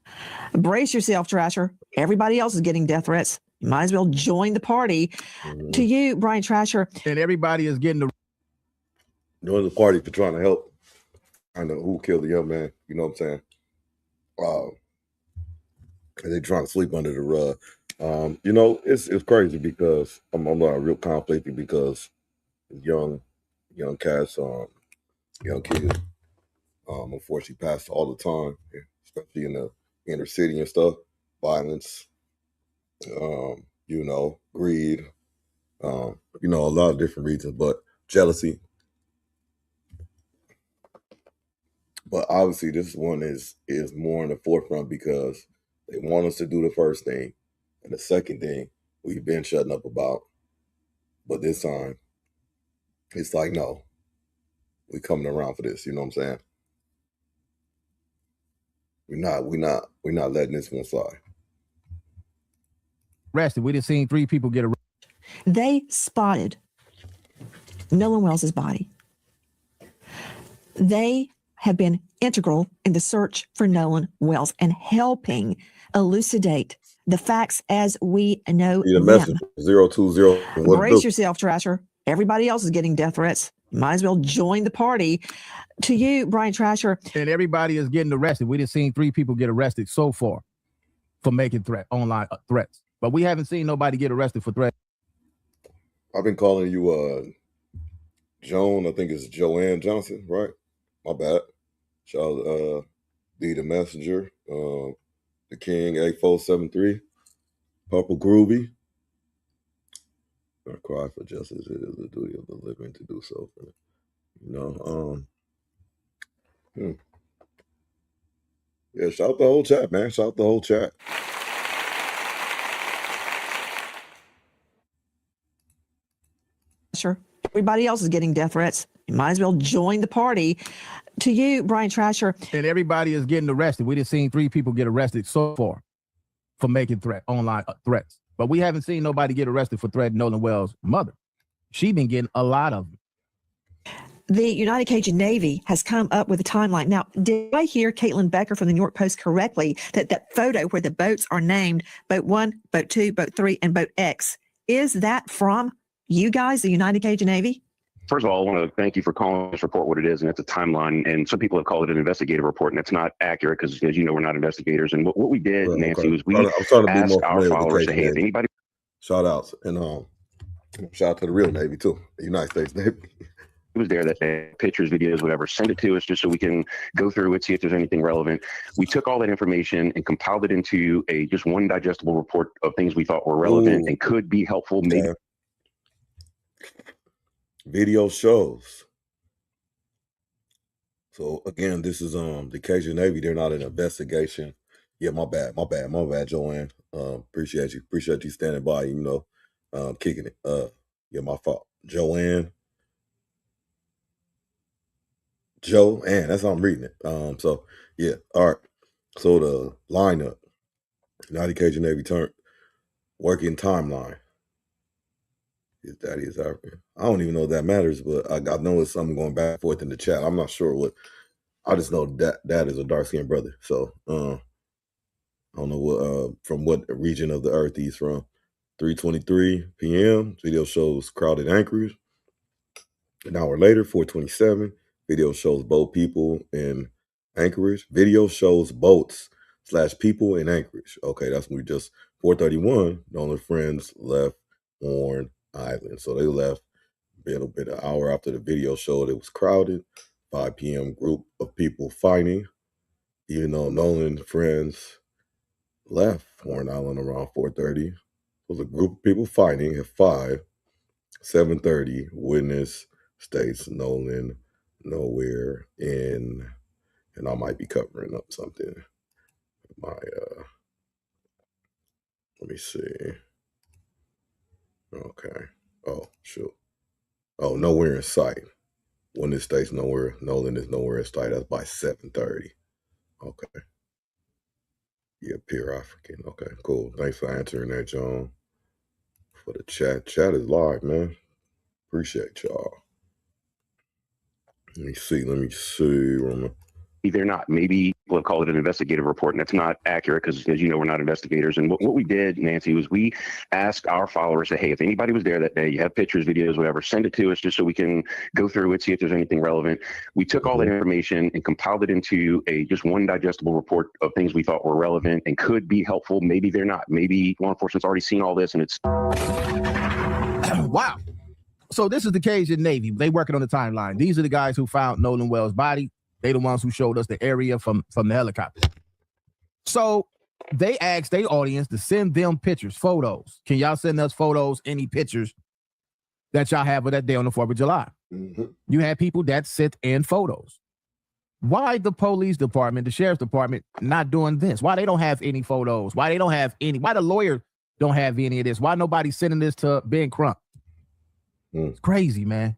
Brace yourself, Trasher. Everybody else is getting death threats. You might as well join the party. To you, Brian Trasher. And everybody is getting join the party for trying to help. I know who killed the young man. You know what I'm saying? They're trying to sweep under the rug. You know, it's crazy because I'm not real conflicted because young cats young kid. Unfortunately passed all the time, especially in the inner city and stuff. Violence, greed, a lot of different reasons, but jealousy. But obviously this one is more in the forefront because they want us to do the first thing. And the second thing we've been shutting up about. But this time, it's like, no, we coming around for this, you know what I'm saying? We're not letting this one slide. Arrested. We just seen 3 people get arrested. They spotted Nolan Wells' body. They have been integral in the search for Nolan Wells and helping elucidate the facts as we know The them. message 020. Brace yourself, Trasher. Everybody else is getting death threats. Might as well join the party. To you, Brian Trasher. And everybody is getting arrested. We just seen 3 people get arrested so far for making online threats. But we haven't seen nobody get arrested for threats. I've been calling you Joan, I think it's Joanne Johnson, right? My bad. Shout out D the Messenger, the King 8473, Purple Groovy. I cry for justice. It is the duty of the living to do so. Yeah, shout out the whole chat, man. Shout out the whole chat. Sure. Everybody else is getting death threats. You might as well join the party. To you, Brian Trasher. And everybody is getting arrested. We just seen 3 people get arrested so far for making online threats. But we haven't seen nobody get arrested for threatening Nolan Wells' mother. She been getting a lot of them. The United Cajun Navy has come up with a timeline. Now, did I hear Caitlin Becker from the New York Post correctly that photo where the boats are named Boat 1, Boat 2, Boat 3, and Boat X, is that from you guys, the United Cajun Navy? First of all, I want to thank you for calling this report what it is, and it's a timeline. And some people have called it an investigative report, and it's not accurate because, as you know, we're not investigators. And what we did, Nancy, was we asked our followers to, hey, if anybody. Shout outs and shout out to the real Navy too, the United States Navy. It was there that day, pictures, videos, whatever. Send it to us just so we can go through it, see if there's anything relevant. We took all that information and compiled it into just one digestible report of things we thought were relevant and could be helpful. Maybe. Video shows. So again, this is the Cajun Navy. They're not an investigation. Yeah, my bad, Joanne. Appreciate you standing by. Kicking it. Yeah, my fault, Joanne. That's how I'm reading it. So yeah, all right. So the lineup, United Cajun Navy turned working timeline. His daddy is African. I don't even know if that matters, but I know it's something going back and forth in the chat. I'm not sure what. I just know that is a dark-skinned brother. So I don't know what from what region of the earth he's from. 3:23 p.m. Video shows crowded Anchorage. An hour later, 4:27. Video shows boat people in Anchorage. Video shows boats/people in Anchorage. Okay, that's when we just 4:31. Nolan friends left Horn Island. So they left a little bit an hour after the video showed it was crowded. 5 p.m. group of people fighting. Even though Nolan friends left Horn Island around 4:30. It was a group of people fighting at 5. 7:30. Witness states Nolan nowhere in, and I might be covering up something. Let me see. Okay. Oh, shoot. Oh, nowhere in sight. When it states nowhere, Nolan is nowhere in sight. That's by 7:30. Okay. Yeah, pure African. Okay, cool. Thanks for answering that, John. For the chat. Chat is live, man. Appreciate y'all. Let me see. They're not. Maybe people have called it an investigative report, and that's not accurate because, as you know, we're not investigators. And what we did, Nancy, was we asked our followers, hey, if anybody was there that day, you have pictures, videos, whatever, send it to us just so we can go through it, see if there's anything relevant. We took all that information and compiled it into just one digestible report of things we thought were relevant and could be helpful. Maybe they're not. Maybe law enforcement's already seen all this and it's... Wow. So this is the Cajun Navy. They working on the timeline. These are the guys who found Nolan Wells' body. They the ones who showed us the area from the helicopter. So they asked their audience to send them pictures, photos. Can y'all send us photos, any pictures that y'all have of that day on the 4th of July? Mm-hmm. You had people that sent in photos. Why the police department, the sheriff's department, not doing this? Why they don't have any photos? Why they don't have any? Why the lawyer don't have any of this? Why nobody sending this to Ben Crump? It's crazy, man.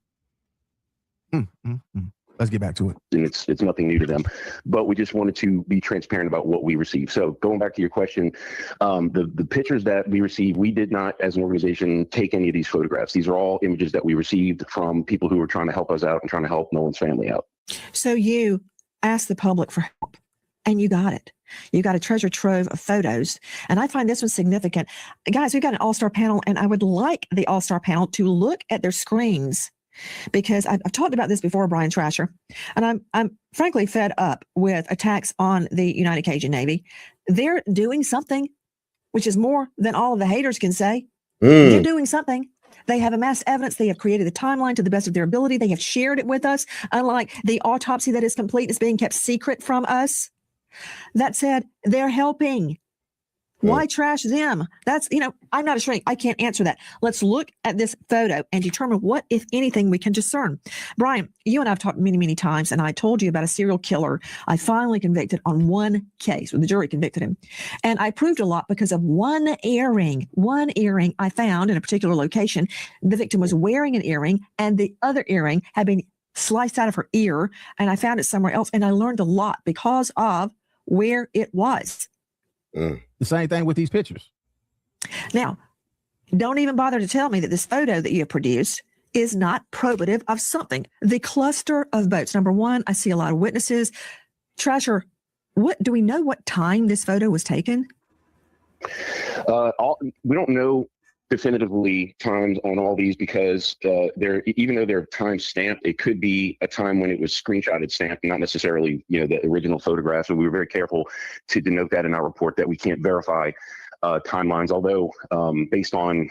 Let's get back to it. And it's nothing new to them, but we just wanted to be transparent about what we received. So going back to your question, the pictures that we received, we did not, as an organization, take any of these photographs. These are all images that we received from people who were trying to help us out and trying to help Nolan's family out. So you asked the public for help, and you got it. You got a treasure trove of photos. And I find this one significant. Guys, we've got an all-star panel, and I would like the all-star panel to look at their screens, because I've talked about this before, Brian Trasher, and I'm frankly fed up with attacks on the United Cajun Navy. They're doing something, which is more than all of the haters can say. They're doing something. They have amassed evidence. They have created the timeline to the best of their ability. They have shared it with us, unlike the autopsy that is complete is being kept secret from us. That said, they're helping. Why trash them? That's, I'm not a shrink. I can't answer that. Let's look at this photo and determine what, if anything, we can discern. Brian, you and I have talked many, many times, and I told you about a serial killer I finally convicted on one case, where the jury convicted him. And I proved a lot because of one earring I found in a particular location. The victim was wearing an earring, and the other earring had been sliced out of her ear, and I found it somewhere else. And I learned a lot because of where it was. The same thing with these pictures. Now, don't even bother to tell me that this photo that you have produced is not probative of something. The cluster of boats. Number one, I see a lot of witnesses. Trasher, do we know what time this photo was taken? We don't know definitively times on all these because even though they're time stamped, it could be a time when it was screenshotted stamped, not necessarily the original photograph. So we were very careful to denote that in our report that we can't verify timelines, although based on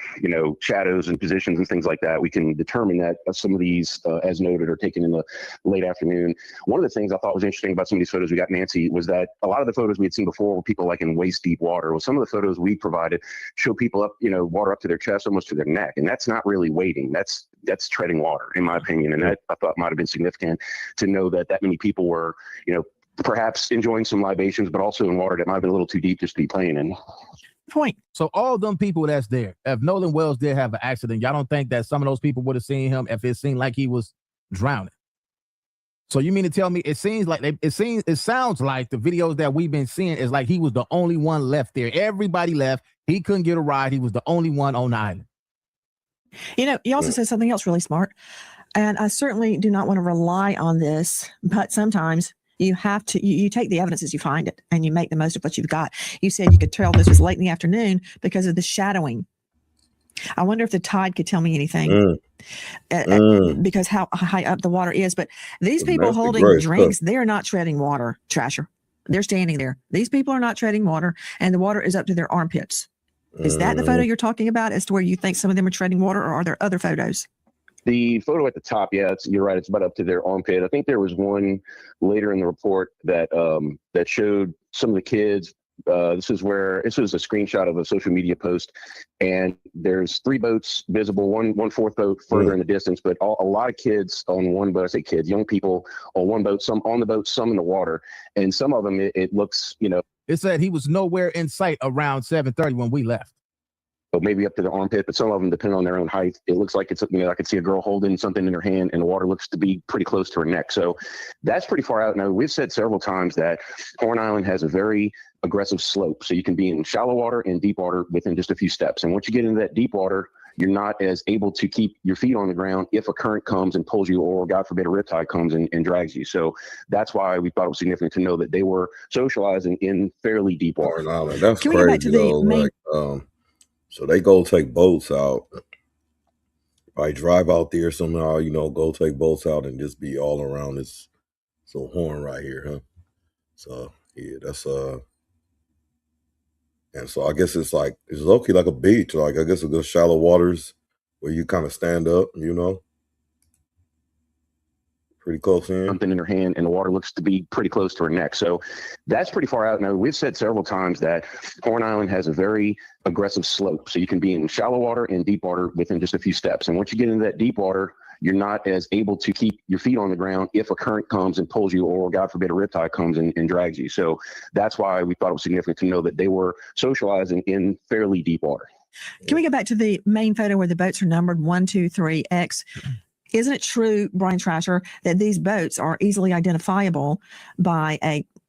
shadows and positions and things like that, we can determine that some of these, as noted, are taken in the late afternoon. One of the things I thought was interesting about some of these photos we got, Nancy, was that a lot of the photos we had seen before were people like in waist deep water. Well, some of the photos we provided show people up, water up to their chest, almost to their neck, and that's not really wading. That's treading water, in my opinion, and that I thought might have been significant to know that many people were, perhaps enjoying some libations, but also in water that might have been a little too deep just to be playing in. Point. So all them people that's there, if Nolan Wells did have an accident, y'all don't think that some of those people would have seen him if it seemed like he was drowning? So you mean to tell me it sounds like the videos that we've been seeing is like he was the only one left there. Everybody left. He couldn't get a ride. He was the only one on the island. You also said something else really smart, and I certainly do not want to rely on this, but sometimes you have to, you take the evidence as you find it and you make the most of what you've got. You said you could tell this was late in the afternoon because of the shadowing. I wonder if the tide could tell me anything because how high up the water is. But these people holding drinks, they're not treading water, Trasher. They're standing there. These people are not treading water, and the water is up to their armpits. Is that the photo you're talking about as to where you think some of them are treading water, or are there other photos? The photo at the top, you're right. It's about up to their armpit. I think there was one later in the report that that showed some of the kids. This was a screenshot of a social media post, and there's 3 boats visible, one fourth boat further in the distance, but a lot of kids on one boat. I say kids, young people on one boat, some on the boat, some in the water, and some of them it looks, It said he was nowhere in sight around 7:30 when we left. So maybe up to the armpit, but some of them, depending on their own height, it looks like it's, I could see a girl holding something in her hand and the water looks to be pretty close to her neck. So that's pretty far out. Now, we've said several times that Horn Island has a very aggressive slope. So you can be in shallow water and deep water within just a few steps. And once you get into that deep water, you're not as able to keep your feet on the ground if a current comes and pulls you, or God forbid a riptide comes and drags you. So that's why we thought it was significant to know that they were socializing in fairly deep water. That's crazy, get back to though. Like, so they go take boats out. I drive out there somehow, go take boats out and just be all around this horn right here, huh? So yeah, that's and so I guess it's low-key like a beach. Like I guess it's the shallow waters where you kind of stand up, pretty close in. Something in her hand, and the water looks to be pretty close to her neck. So that's pretty far out. Now, we've said several times that Horn Island has a very aggressive slope. So you can be in shallow water and deep water within just a few steps. And once you get into that deep water, you're not as able to keep your feet on the ground if a current comes and pulls you, or God forbid a riptide comes and drags you. So that's why we thought it was significant to know that they were socializing in fairly deep water. Can we go back to the main photo where the boats are numbered 1, 2, 3, X? Isn't it true, Brian Trasher, that these boats are easily identifiable by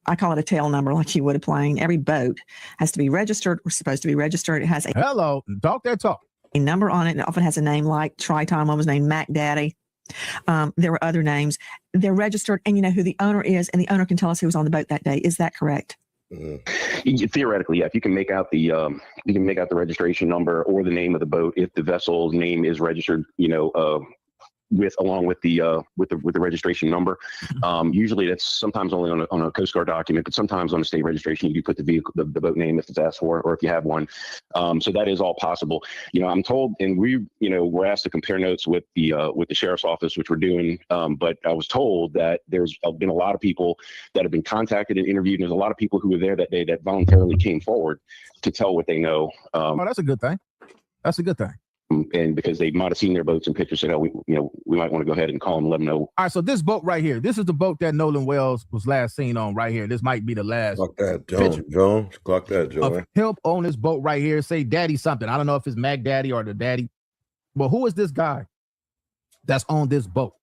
I call it a tail number, like you would a plane? Every boat has to be registered or supposed to be registered. It has a hello, talk that talk. A number on it, and it often has a name like Triton. One was named Mac Daddy. There were other names. They're registered, and you know who the owner is, and the owner can tell us who was on the boat that day. Is that correct? Theoretically, yeah. If you can make out the registration number or the name of the boat, if the vessel's name is registered, along with the registration number. Usually that's sometimes only on a Coast Guard document, but sometimes on a state registration you do put the vehicle, the boat name if it's asked for, or if you have one. So that is all possible. I'm told, and we're asked to compare notes with the sheriff's office, which we're doing. But I was told that there's been a lot of people that have been contacted and interviewed. And there's a lot of people who were there that day that voluntarily came forward to tell what they know. Oh, that's a good thing. That's a good thing. And because they might have seen their boats and pictures, said, "Oh, we might want to go ahead and call them and let them know." All right, so this boat right here, this is the boat that Nolan Wells was last seen on right here. This might be the last. Clock that, Joan. Clock that, Joan. Of him on this boat right here. Say Daddy something. I don't know if it's Mac Daddy or the Daddy, but who is this guy that's on this boat?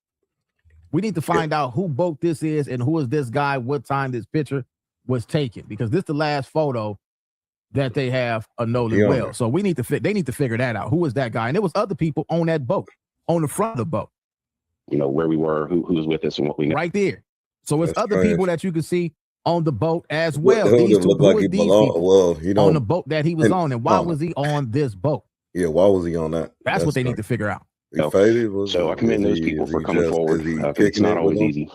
We need to find out who boat this is and who is this guy, what time this picture was taken, because this is the last photo that they have a Nolan Wells. So they need to figure that out. Who is that guy? And there was other people on that boat, on the front of the boat. Where we were, who was with us and what we know. Right there. So it's other people that you can see on the boat as well. These two, on the boat that he was on, and why was he on this boat? Yeah, why was he on that? That's what they need to figure out. So I commend those people for coming forward. It's not always easy.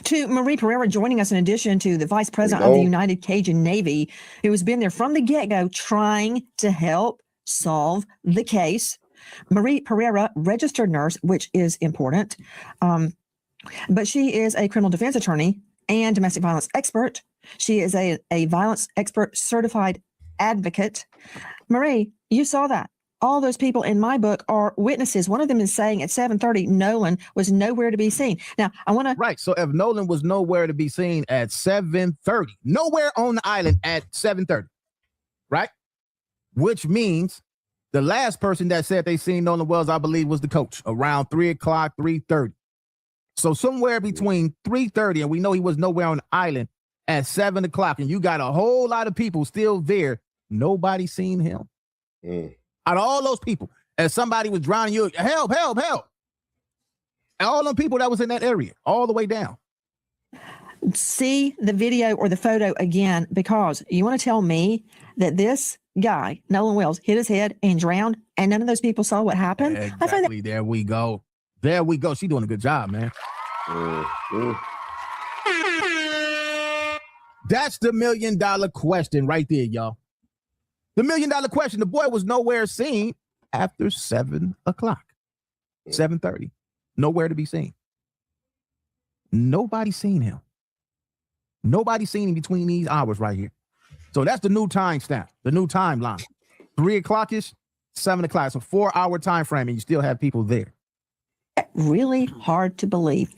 To Marie Pereira joining us in addition to the Vice President of the United Cajun Navy, who has been there from the get-go trying to help solve the case. Marie Pereira, registered nurse, which is important, but she is a criminal defense attorney and domestic violence expert. She is a violence expert certified advocate. Marie, you saw that. All those people in my book are witnesses. One of them is saying at 7:30, Nolan was nowhere to be seen. Now, I want to... Right. So if Nolan was nowhere to be seen at 7:30, nowhere on the island at 7:30, right? Which means the last person that said they seen Nolan Wells, I believe, was the coach around 3 o'clock, 3:30. So somewhere between 3:30, and we know he was nowhere on the island at 7 o'clock, and you got a whole lot of people still there. Nobody seen him. Out of all those people, as somebody was drowning, you help. And all them people that was in that area, all the way down. See the video or the photo again, because you want to tell me that this guy, Nolan Wells, hit his head and drowned, and none of those people saw what happened? Exactly. I find that... There we go. She's doing a good job, man. That's the $1 million question right there, y'all. The $1 million question. The boy was nowhere seen after 7 o'clock, 7:30. Nowhere to be seen. Nobody seen him. Nobody seen him between these hours right here. So that's the new time stamp, the new timeline. 3 o'clock-ish, 7 o'clock. It's a 4-hour time frame, and you still have people there. Really hard to believe.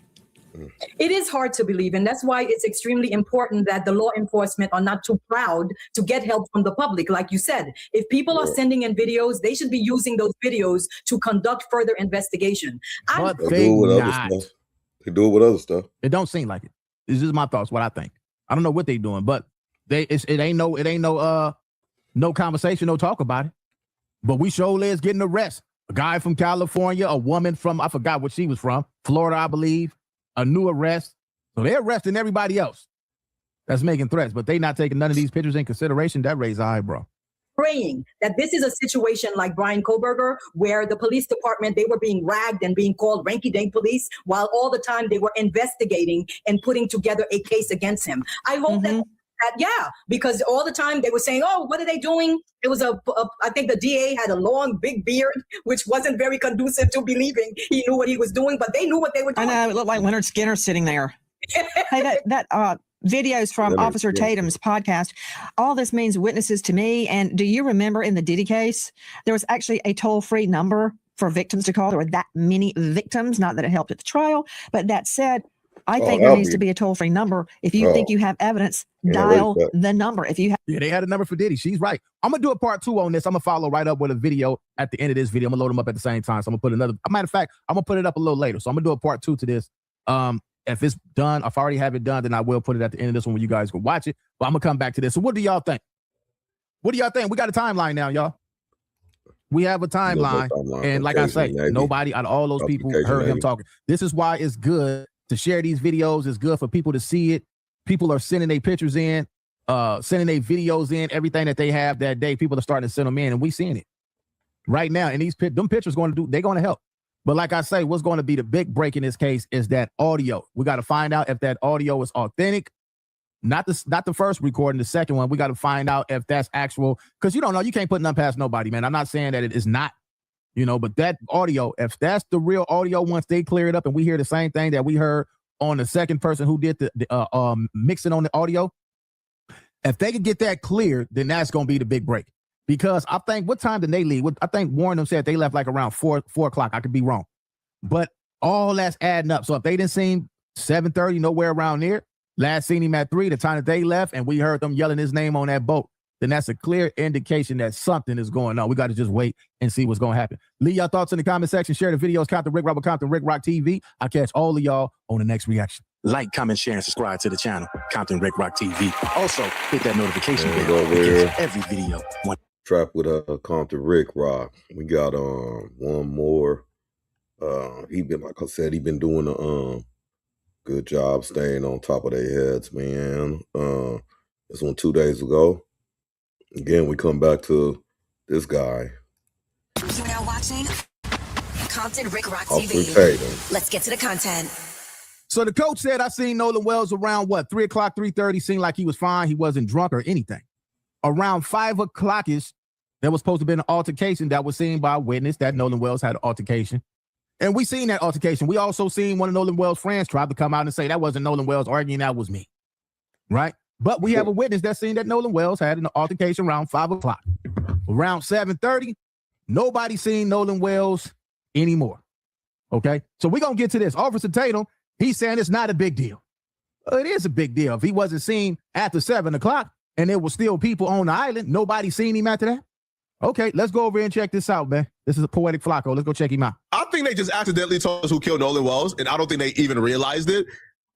It is hard to believe, and that's why it's extremely important that the law enforcement are not too proud to get help from the public. Like you said, if people are sending in videos, they should be using those videos to conduct further investigation. But they not. They do it with other stuff. It don't seem like it. It's just my thoughts, what I think. I don't know what they doing, but it ain't no conversation, no talk about it. But we surely is getting arrested. A guy from California, a woman from, I forgot what she was from, Florida, I believe. A new arrest. So they're arresting everybody else that's making threats, but they not taking none of these pictures in consideration. That raised an eyebrow. Praying that this is a situation like Brian Koberger, where the police department, they were being ragged and being called ranky-dank police, while all the time they were investigating and putting together a case against him. I hope that that, yeah, because all the time they were saying, oh, what are they doing? It was I think the DA had a long, big beard, which wasn't very conducive to believing he knew what he was doing, but they knew what they were doing. I know, it looked like Leonard Skinner sitting there. Hey, that videos from Officer Tatum's podcast. All this means witnesses to me. And do you remember in the Diddy case, there was actually a toll-free number for victims to call? There were that many victims, not that it helped at the trial, but that said, I think there needs to be a toll-free number. If you think you have evidence, dial the number. If you have, they had a number for Diddy. She's right. I'm gonna do a part 2 on this. I'm gonna follow right up with a video at the end of this video. I'm gonna load them up at the same time. So I'm gonna put another. Matter of fact, I'm gonna put it up a little later. So I'm gonna do a part 2 to this. If it's done, if I already have it done, then I will put it at the end of this one where you guys can watch it. But I'm gonna come back to this. So what do y'all think? What do y'all think? We got a timeline now, y'all. We have a timeline, and like I say, nobody out of all those people heard him talking. This is why it's good to share these videos. It's good for people to see it. People are sending their pictures in, sending their videos in, everything that they have that day. People are starting to send them in, and we seeing it right now. And them pictures they're going to help. But like I say, what's going to be the big break in this case is that audio. We got to find out if that audio is authentic. Not the first recording, the second one. We got to find out if that's actual, because you don't know. You can't put nothing past nobody, man. I'm not saying that it is not, but that audio, if that's the real audio, once they clear it up and we hear the same thing that we heard on the second person who did the mixing on the audio, if they could get that cleared, then that's going to be the big break. Because I think, what time did they leave? I think Warren them said they left like around 4 o'clock. I could be wrong. But all that's adding up. So if they didn't see him 7:30, nowhere around there, last seen him at 3, the time that they left, and we heard them yelling his name on that boat, then that's a clear indication that something is going on. We got to just wait and see what's going to happen. Leave your thoughts in the comment section. Share the videos. Compton Ricc Roc with Compton Ricc Roc TV. I'll catch all of y'all on the next reaction. Like, comment, share, and subscribe to the channel, Compton Ricc Roc TV. Also, hit that notification bell to catch every video. Trap with Compton Ricc Roc. We got one more. He been, like I said, he been doing a good job staying on top of their heads, man. This one 2 days ago. Again, we come back to this guy. You're now watching Compton Ricc Roc TV. Let's get to the content. So the coach said, I seen Nolan Wells around 3 o'clock, 3:30. Seemed like he was fine. He wasn't drunk or anything. Around 5 o'clock-ish, there was supposed to be an altercation that was seen by a witness that Nolan Wells had an altercation. And we seen that altercation. We also seen one of Nolan Wells' friends try to come out and say that wasn't Nolan Wells arguing, that was me. Right? But we have a witness that seen that Nolan Wells had an altercation around 5 o'clock. Around 7:30, nobody seen Nolan Wells anymore. Okay? So we're going to get to this. Officer Tatum, he's saying it's not a big deal. Well, it is a big deal. If he wasn't seen after 7 o'clock and there were still people on the island, nobody seen him after that. Okay, let's go over and check this out, man. This is a Poetic Flakko. Let's go check him out. I think they just accidentally told us who killed Nolan Wells, and I don't think they even realized it.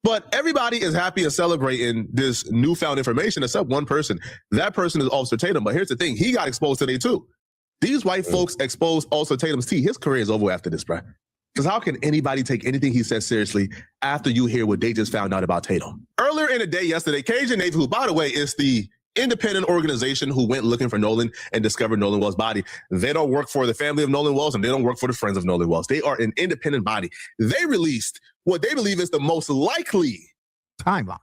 But everybody is happy and celebrating this newfound information except one person. That person is Officer Tatum. But here's the thing. He got exposed today, too. These white folks exposed Officer Tatum's tea. His career is over after this, bro. Because how can anybody take anything he says seriously after you hear what they just found out about Tatum? Earlier in the day yesterday, Cajun Navy, who, by the way, is the independent organization who went looking for Nolan and discovered Nolan Wells' body. They don't work for the family of Nolan Wells, and they don't work for the friends of Nolan Wells. They are an independent body. They released what they believe is the most likely timeline.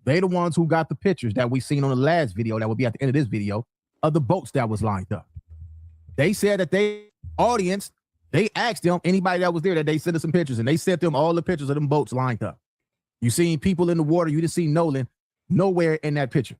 They the ones who got the pictures that we seen on the last video that will be at the end of this video of the boats that was lined up. They said that they asked them, anybody that was there, that they sent us some pictures, and they sent them all the pictures of them boats lined up. You seen people in the water. You didn't see Nolan nowhere in that picture.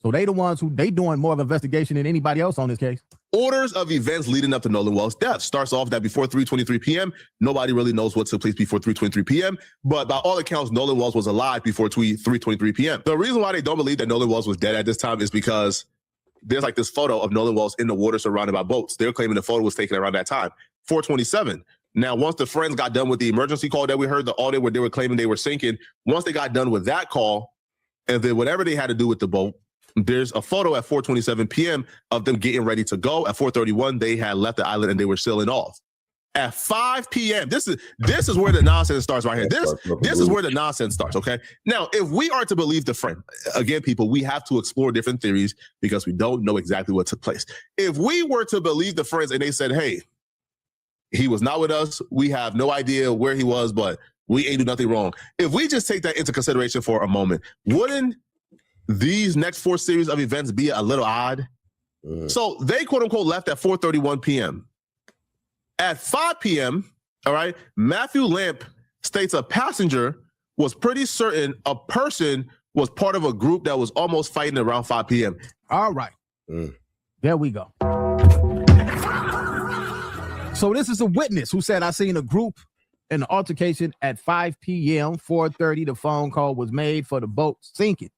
So they the ones they doing more of an investigation than anybody else on this case. Orders of events leading up to Nolan Wells' death starts off that before 3:23 p.m., nobody really knows what took place before 3:23 p.m., but by all accounts, Nolan Wells was alive before 3:23 p.m. The reason why they don't believe that Nolan Wells was dead at this time is because there's like this photo of Nolan Wells in the water surrounded by boats. They're claiming the photo was taken around that time, 4:27. Now, once the friends got done with the emergency call that we heard, the audio where they were claiming they were sinking, once they got done with that call, and then whatever they had to do with the boat, there's a photo at 4:27 p.m. of them getting ready to go. At 4:31, they had left the island and they were sailing off. At 5 p.m., this is where the nonsense starts right here. This is where the nonsense starts, okay? Now, if we are to believe the friend, again, people, we have to explore different theories because we don't know exactly what took place. If we were to believe the friends and they said, hey, he was not with us, we have no idea where he was, but we ain't do nothing wrong. If we just take that into consideration for a moment, wouldn't these next 4 series of events be a little odd. So they quote unquote left at 4:31 p.m. At 5 p.m., all right, Matthew Lamp states a passenger was pretty certain a person was part of a group that was almost fighting around 5 p.m. All right. There we go. So this is a witness who said, I seen a group in an altercation at 5 p.m., 4:30. The phone call was made for the boat sinking.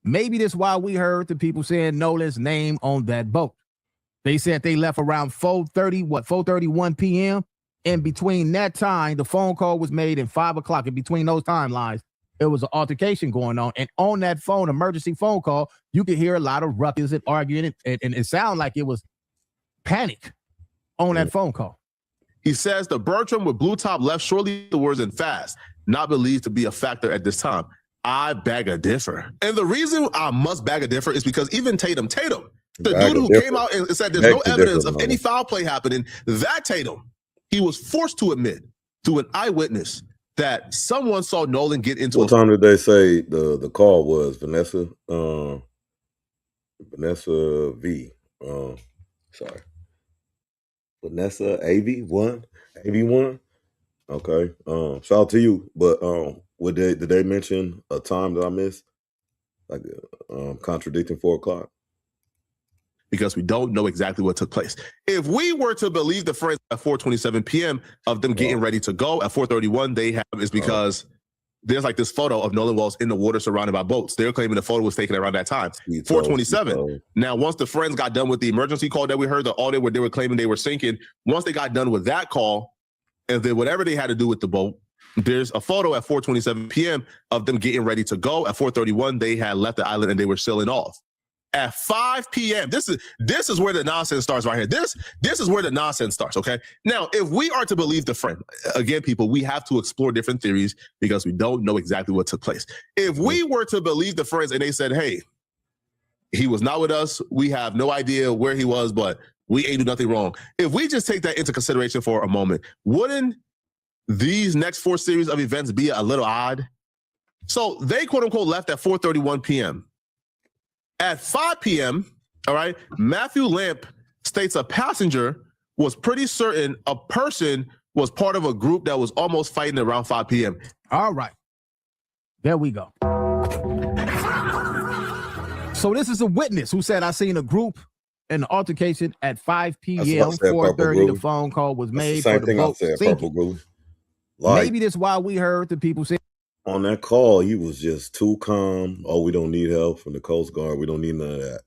Maybe that's why we heard the people saying Nolan's name on that boat. They said they left around 4:31 p.m. And between that time, the phone call was made and 5 o'clock. In between those timelines, there was an altercation going on. And on that phone, emergency phone call, you could hear a lot of ruckus and arguing. And it sounded like it was panic on that phone call. He says the Bertram with blue top left shortly afterwards and fast, not believed to be a factor at this time. I beg a differ. And the reason I must beg a differ is because even Tatum, the dude who came out and said there's no evidence of any foul play happening, that Tatum, he was forced to admit to an eyewitness that someone saw Nolan get into What time did they say the call was? Vanessa V. Sorry. Vanessa AV1? Okay. Shout out to you. But did they mention a time that I missed? Like contradicting 4 o'clock? Because we don't know exactly what took place. If we were to believe the friends at 4:27 p.m. of them getting ready to go at 4:31, they have is because there's like this photo of Nolan Wells in the water surrounded by boats. They're claiming the photo was taken around that time. 4:27. Now, once the friends got done with the emergency call that we heard, the audio where they were claiming they were sinking, once they got done with that call, and then whatever they had to do with the boat, there's a photo at 4:27 p.m. of them getting ready to go. At 4:31, they had left the island and they were sailing off. At 5 p.m., this is where the nonsense starts right here. This is where the nonsense starts, okay? Now, if we are to believe the friend, again, people, we have to explore different theories because we don't know exactly what took place. If we were to believe the friends and they said, hey, he was not with us, we have no idea where he was, but we ain't do nothing wrong. If we just take that into consideration for a moment, wouldn't these next 4 series of events be a little odd? So they, quote unquote, left at 4:31 p.m. At 5 p.m., all right, Matthew Lamp states a passenger was pretty certain a person was part of a group that was almost fighting around 5 p.m. All right. There we go. So this is a witness who said, I seen a group in an altercation at 5 p.m., 4:30. The phone call was made for the boat sinking. Maybe that's why we heard the people say, on that call, he was just too calm. Oh, we don't need help from the Coast Guard. We don't need none of that,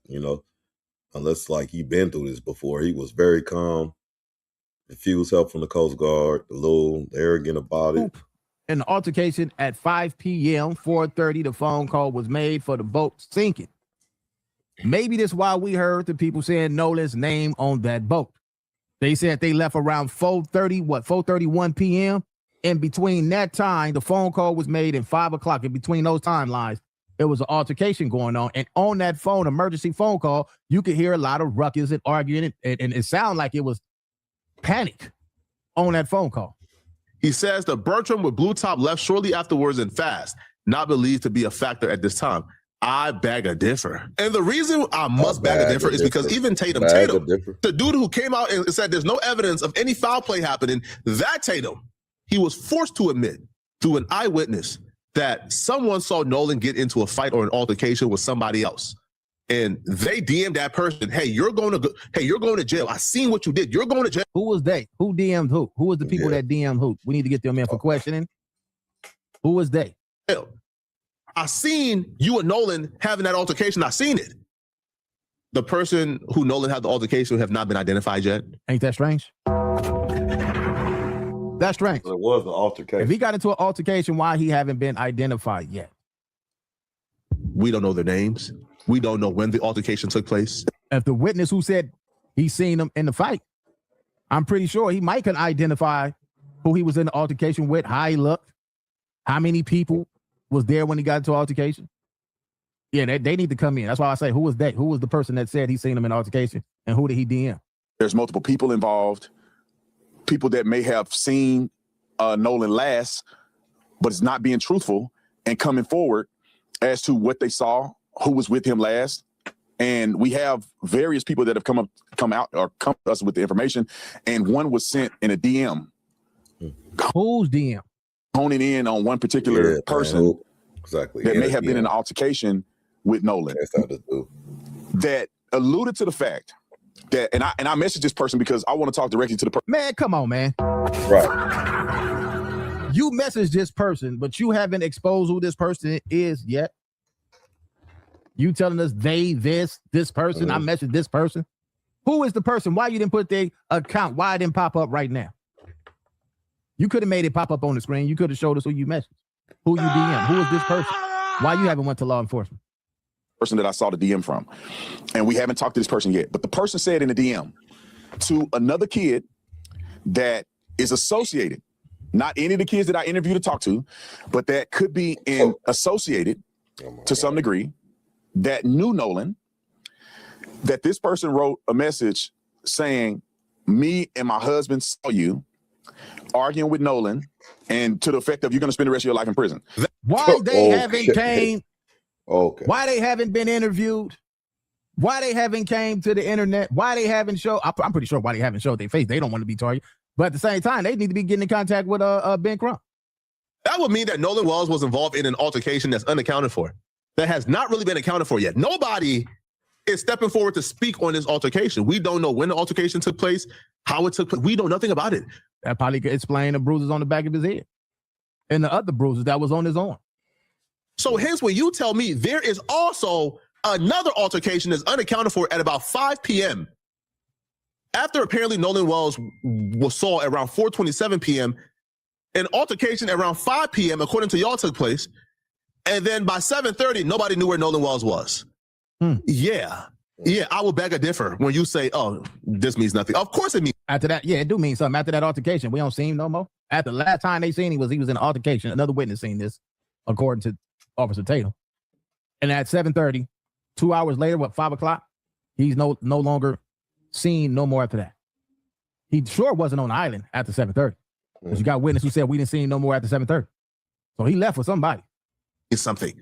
Unless, like, he been through this before. He was very calm, refused help from the Coast Guard, a little arrogant about it. In the altercation at 5 p.m., 4:30, the phone call was made for the boat sinking. Maybe that's why we heard the people saying Nolan's name on that boat. They said they left around 4:31 p.m., and between that time, the phone call was made and 5 o'clock. In between those timelines, there was an altercation going on. And on that phone, emergency phone call, you could hear a lot of ruckus and arguing. And it sounded like it was panic on that phone call. He says the Bertram with blue top left shortly afterwards and fast, not believed to be a factor at this time. I beg a differ. And the reason I must beg a differ is because even Tatum, the dude who came out and said there's no evidence of any foul play happening, that Tatum, he was forced to admit to an eyewitness that someone saw Nolan get into a fight or an altercation with somebody else. And they DM'd that person, hey, you're going to jail. I seen what you did. You're going to jail. Who was they? Who DM'd who? Who was the people that DM'd who? We need to get them in for questioning. Who was they? I seen you and Nolan having that altercation. I seen it. The person who Nolan had the altercation have not been identified yet. Ain't that strange? That's strange. It was an altercation. If he got into an altercation, why he haven't been identified yet? We don't know their names. We don't know when the altercation took place. If the witness who said he seen them in the fight, I'm pretty sure he might can identify who he was in the altercation with, how he looked, how many people was there when he got into an altercation. Yeah, they need to come in. That's why I say, who was they? Who was the person that said he seen him in the altercation, and who did he DM? There's multiple people involved. People that may have seen Nolan last, but it's not being truthful and coming forward as to what they saw, who was with him last. And we have various people that have come out or come to us with the information. And one was sent in a DM. Who's DM? Honing in on one particular person exactly that may have been in an altercation with Nolan. That alluded to the fact that, and I messaged this person because I want to talk directly to the person. Man, come on, man. Right. You messaged this person, but you haven't exposed who this person is yet. You telling us this person, I messaged this person. Who is the person? Why you didn't put their account? Why it didn't pop up right now? You could have made it pop up on the screen. You could have showed us who you messaged, who you DM. Who is this person? Why you haven't went to law enforcement? Person that I saw the DM from. And we haven't talked to this person yet. But the person said in the DM to another kid that is associated, not any of the kids that I interviewed to talk to, but that could be associated to some degree, that knew Nolan, that this person wrote a message saying, me and my husband saw you arguing with Nolan, and to the effect of you're going to spend the rest of your life in prison. Why they haven't came? Why they haven't been interviewed? Why they haven't came to the internet? Why they haven't showed? I'm pretty sure why they haven't showed their face. They don't want to be targeted, but at the same time, they need to be getting in contact with Ben Crump. That would mean that Nolan Wells was involved in an altercation that's unaccounted for. That has not really been accounted for yet. Nobody is stepping forward to speak on this altercation. We don't know when the altercation took place, how it took place. We know nothing about it. That probably could explain the bruises on the back of his head and the other bruises that was on his arm. So hence when you tell me there is also another altercation that's unaccounted for at about 5 p.m. After apparently Nolan Wells was saw around 4:27 p.m., an altercation around 5 p.m. according to y'all took place. And then by 7:30, nobody knew where Nolan Wells was. Yeah, I will beg a differ when you say, oh, this means nothing. Of course it means. After that, yeah, it do mean something. After that altercation, we don't see him no more. After the last time they seen him he was in an altercation. Another witness seen this, according to Officer Tatum. And at 7:30, 2 hours later, 5 o'clock, he's no longer seen no more after that. He sure wasn't on the island after 7:30. Because you got witness who said we didn't see him no more after 7:30. So he left with somebody. Something.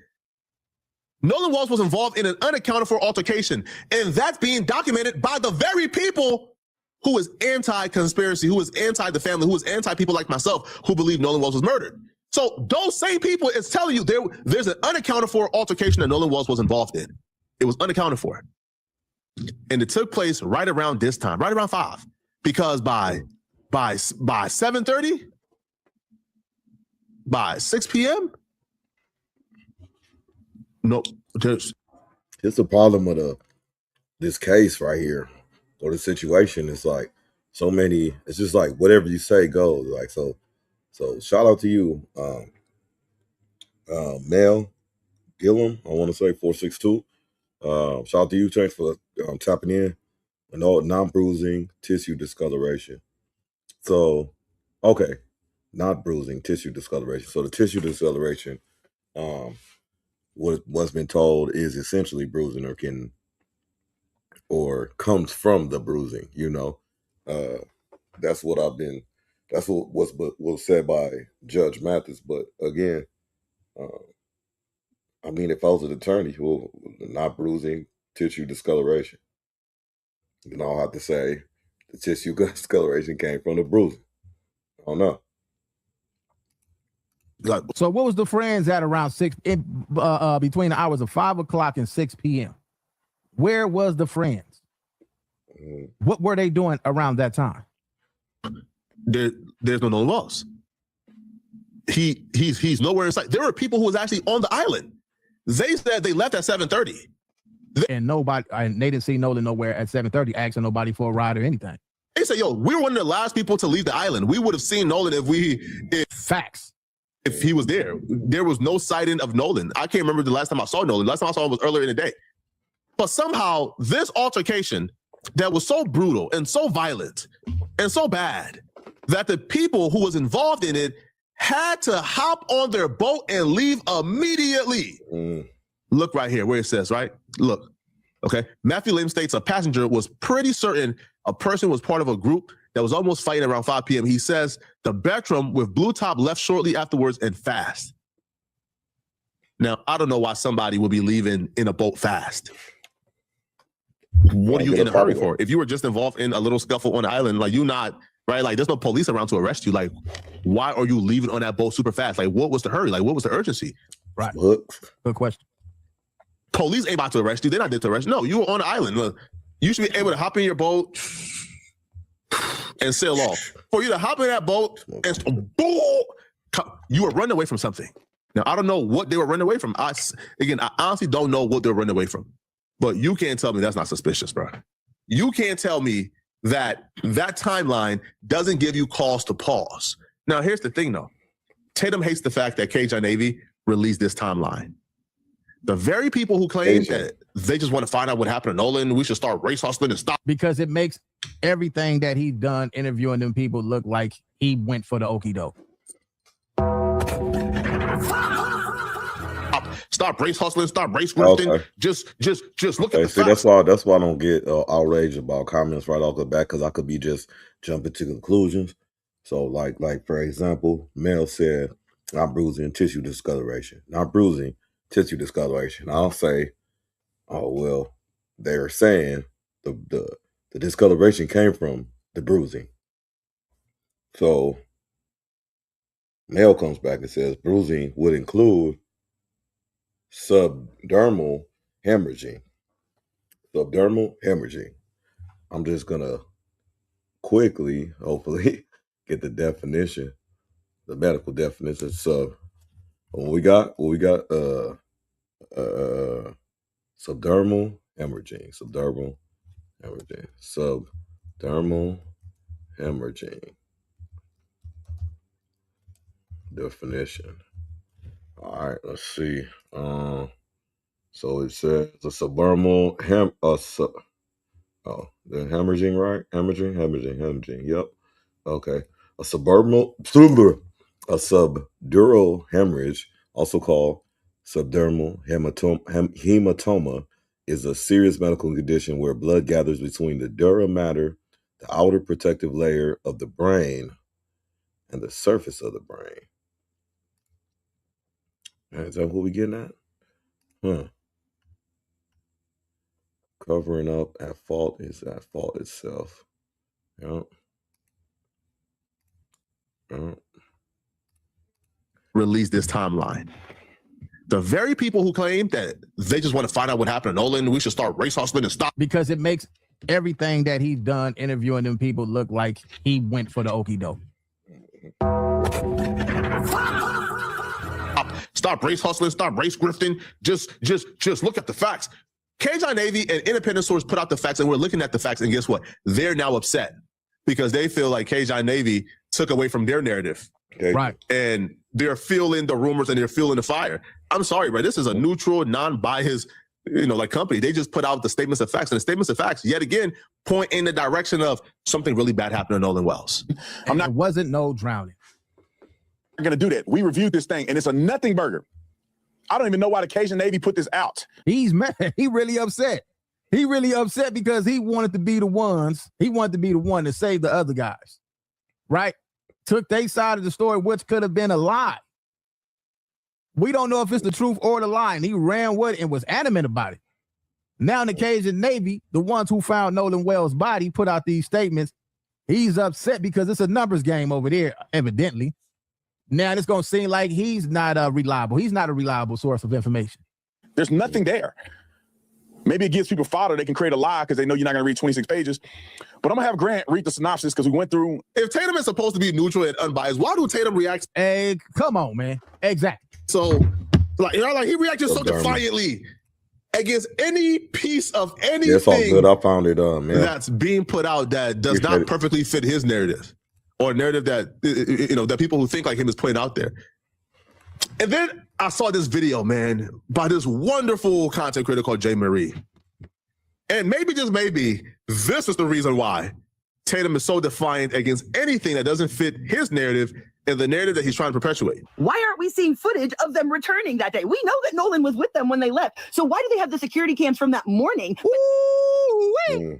Nolan Wells was involved in an unaccounted for altercation, and that's being documented by the very people who is anti-conspiracy, who is anti the family, who is anti-people like myself who believe Nolan Wells was murdered. So those same people is telling you there's an unaccounted for altercation that Nolan Wells was involved in. It was unaccounted for. And it took place right around this time, right around 5, because by 7:30, by 6 p.m., no, it's the problem of this case right here, or the situation. It's like so many. It's just like whatever you say goes. Like so shout out to you, Mel Gillum. I want to say 462. Shout out to you, thanks for tapping in. And all non-bruising tissue discoloration. So, okay, not bruising tissue discoloration. So the tissue discoloration, what's been told is essentially bruising or comes from the bruising, that's what was said by Judge Mathis. But again, if I was an attorney, not bruising, tissue discoloration, then I'll have to say the tissue discoloration came from the bruising. I don't know. So what was the friends at around 6 between the hours of 5 o'clock and 6 p.m.? Where was the friends? What were they doing around that time? There's no Nolan Wells. He's nowhere in sight. There were people who was actually on the island. They said they left at 7:30. And they didn't see Nolan nowhere at 7:30 asking nobody for a ride or anything. They said, yo, we were one of the last people to leave the island. We would have seen Nolan Facts. If he was there. There was no sighting of Nolan. I can't remember the last time I saw Nolan. Last time I saw him was earlier in the day. But somehow this altercation that was so brutal and so violent and so bad that the people who was involved in it had to hop on their boat and leave immediately. Look right here where it says, right? Look, okay. Matthew Lim states a passenger was pretty certain a person was part of a group that was almost fighting around 5 p.m. He says the Bertram with blue top left shortly afterwards and fast. Now, I don't know why somebody would be leaving in a boat fast. What are you in a hurry for? If you were just involved in a little scuffle on the island, like you not, right? Like there's no police around to arrest you. Like, why are you leaving on that boat super fast? Like, what was the hurry? Like, what was the urgency? Right. Good question. Police ain't about to arrest you. They're not there to arrest you. No, you were on the island. Look, you should be able to hop in your boat and sail off. For you to hop in that boat and boom, you were running away from something. Now, I don't know what they were running away from. I honestly don't know what they were running away from. But you can't tell me that's not suspicious, bro. You can't tell me that that timeline doesn't give you cause to pause. Now, here's the thing, though. Tatum hates the fact that Cajun Navy released this timeline. The very people who claim that they just want to find out what happened to Nolan, we should start race hustling and stop. Because it makes everything that he's done interviewing them people look like he went for the okie doke. Stop race hustling, stop race grifting. Okay. Just look at the see, facts. that's why I don't get outraged about comments right off the bat, because I could be just jumping to conclusions. So, like for example, Mel said, "Not bruising, tissue discoloration. Not bruising, tissue discoloration." I'll say, "Oh well, they're saying the discoloration came from the bruising." So Mel comes back and says bruising would include subdermal hemorrhaging. Subdermal hemorrhaging. I'm just gonna quickly, hopefully, get the definition, the medical definition. Sub. What we got? Subdermal hemorrhaging. Subdermal hemorrhaging. Subdermal hemorrhaging. Definition. All right, let's see. So it says a subdermal the hemorrhaging, right? Hemorrhaging. Yep. Okay. A subdural hemorrhage, also called subdermal hematoma, is a serious medical condition where blood gathers between the dura mater, the outer protective layer of the brain, and the surface of the brain. Is that what we getting at? Covering up at fault is at fault itself. Yep. Release this timeline. The very people who claim that they just want to find out what happened to Nolan, we should start race hustling and stop. Because it makes everything that he's done interviewing them people look like he went for the okie doke. Stop race hustling, stop race grifting. Just look at the facts. Cajun Navy and independent source put out the facts, and we're looking at the facts, and guess what? They're now upset because they feel like Cajun Navy took away from their narrative. Okay. Right. And they're fueling the rumors and they're fueling the fire. I'm sorry, bro. This is a neutral, non-biased, company. They just put out the statements of facts, and the statements of facts, yet again, point in the direction of something really bad happened to Nolan Wells. There wasn't no drowning. I'm going to do that. We reviewed this thing, and it's a nothing burger. I don't even know why the Cajun Navy put this out. He's mad. He really upset. He really upset because he wanted to be the one to save the other guys, right? Took their side of the story, which could have been a lie. We don't know if it's the truth or the lie, and he ran with it and was adamant about it. Now in the Cajun Navy, the ones who found Nolan Wells' body put out these statements. He's upset because it's a numbers game over there, evidently. Now it's going to seem like he's not reliable. He's not a reliable source of information. There's nothing there. Maybe it gives people fodder. They can create a lie because they know you're not going to read 26 pages. But I'm going to have Grant read the synopsis because we went through. If Tatum is supposed to be neutral and unbiased, why do Tatum react? Hey, come on, man. Exactly. So, he reacted so defiantly against any piece of anything. It's all good. I found it. That's being put out that does not perfectly fit his narrative. Or a narrative that, that people who think like him is putting out there. And then I saw this video, man, by this wonderful content creator called Jay Marie. And maybe, just maybe, this is the reason why Tatum is so defiant against anything that doesn't fit his narrative and the narrative that he's trying to perpetuate. Why aren't we seeing footage of them returning that day? We know that Nolan was with them when they left. So why do they have the security cams from that morning? Ooh-wee.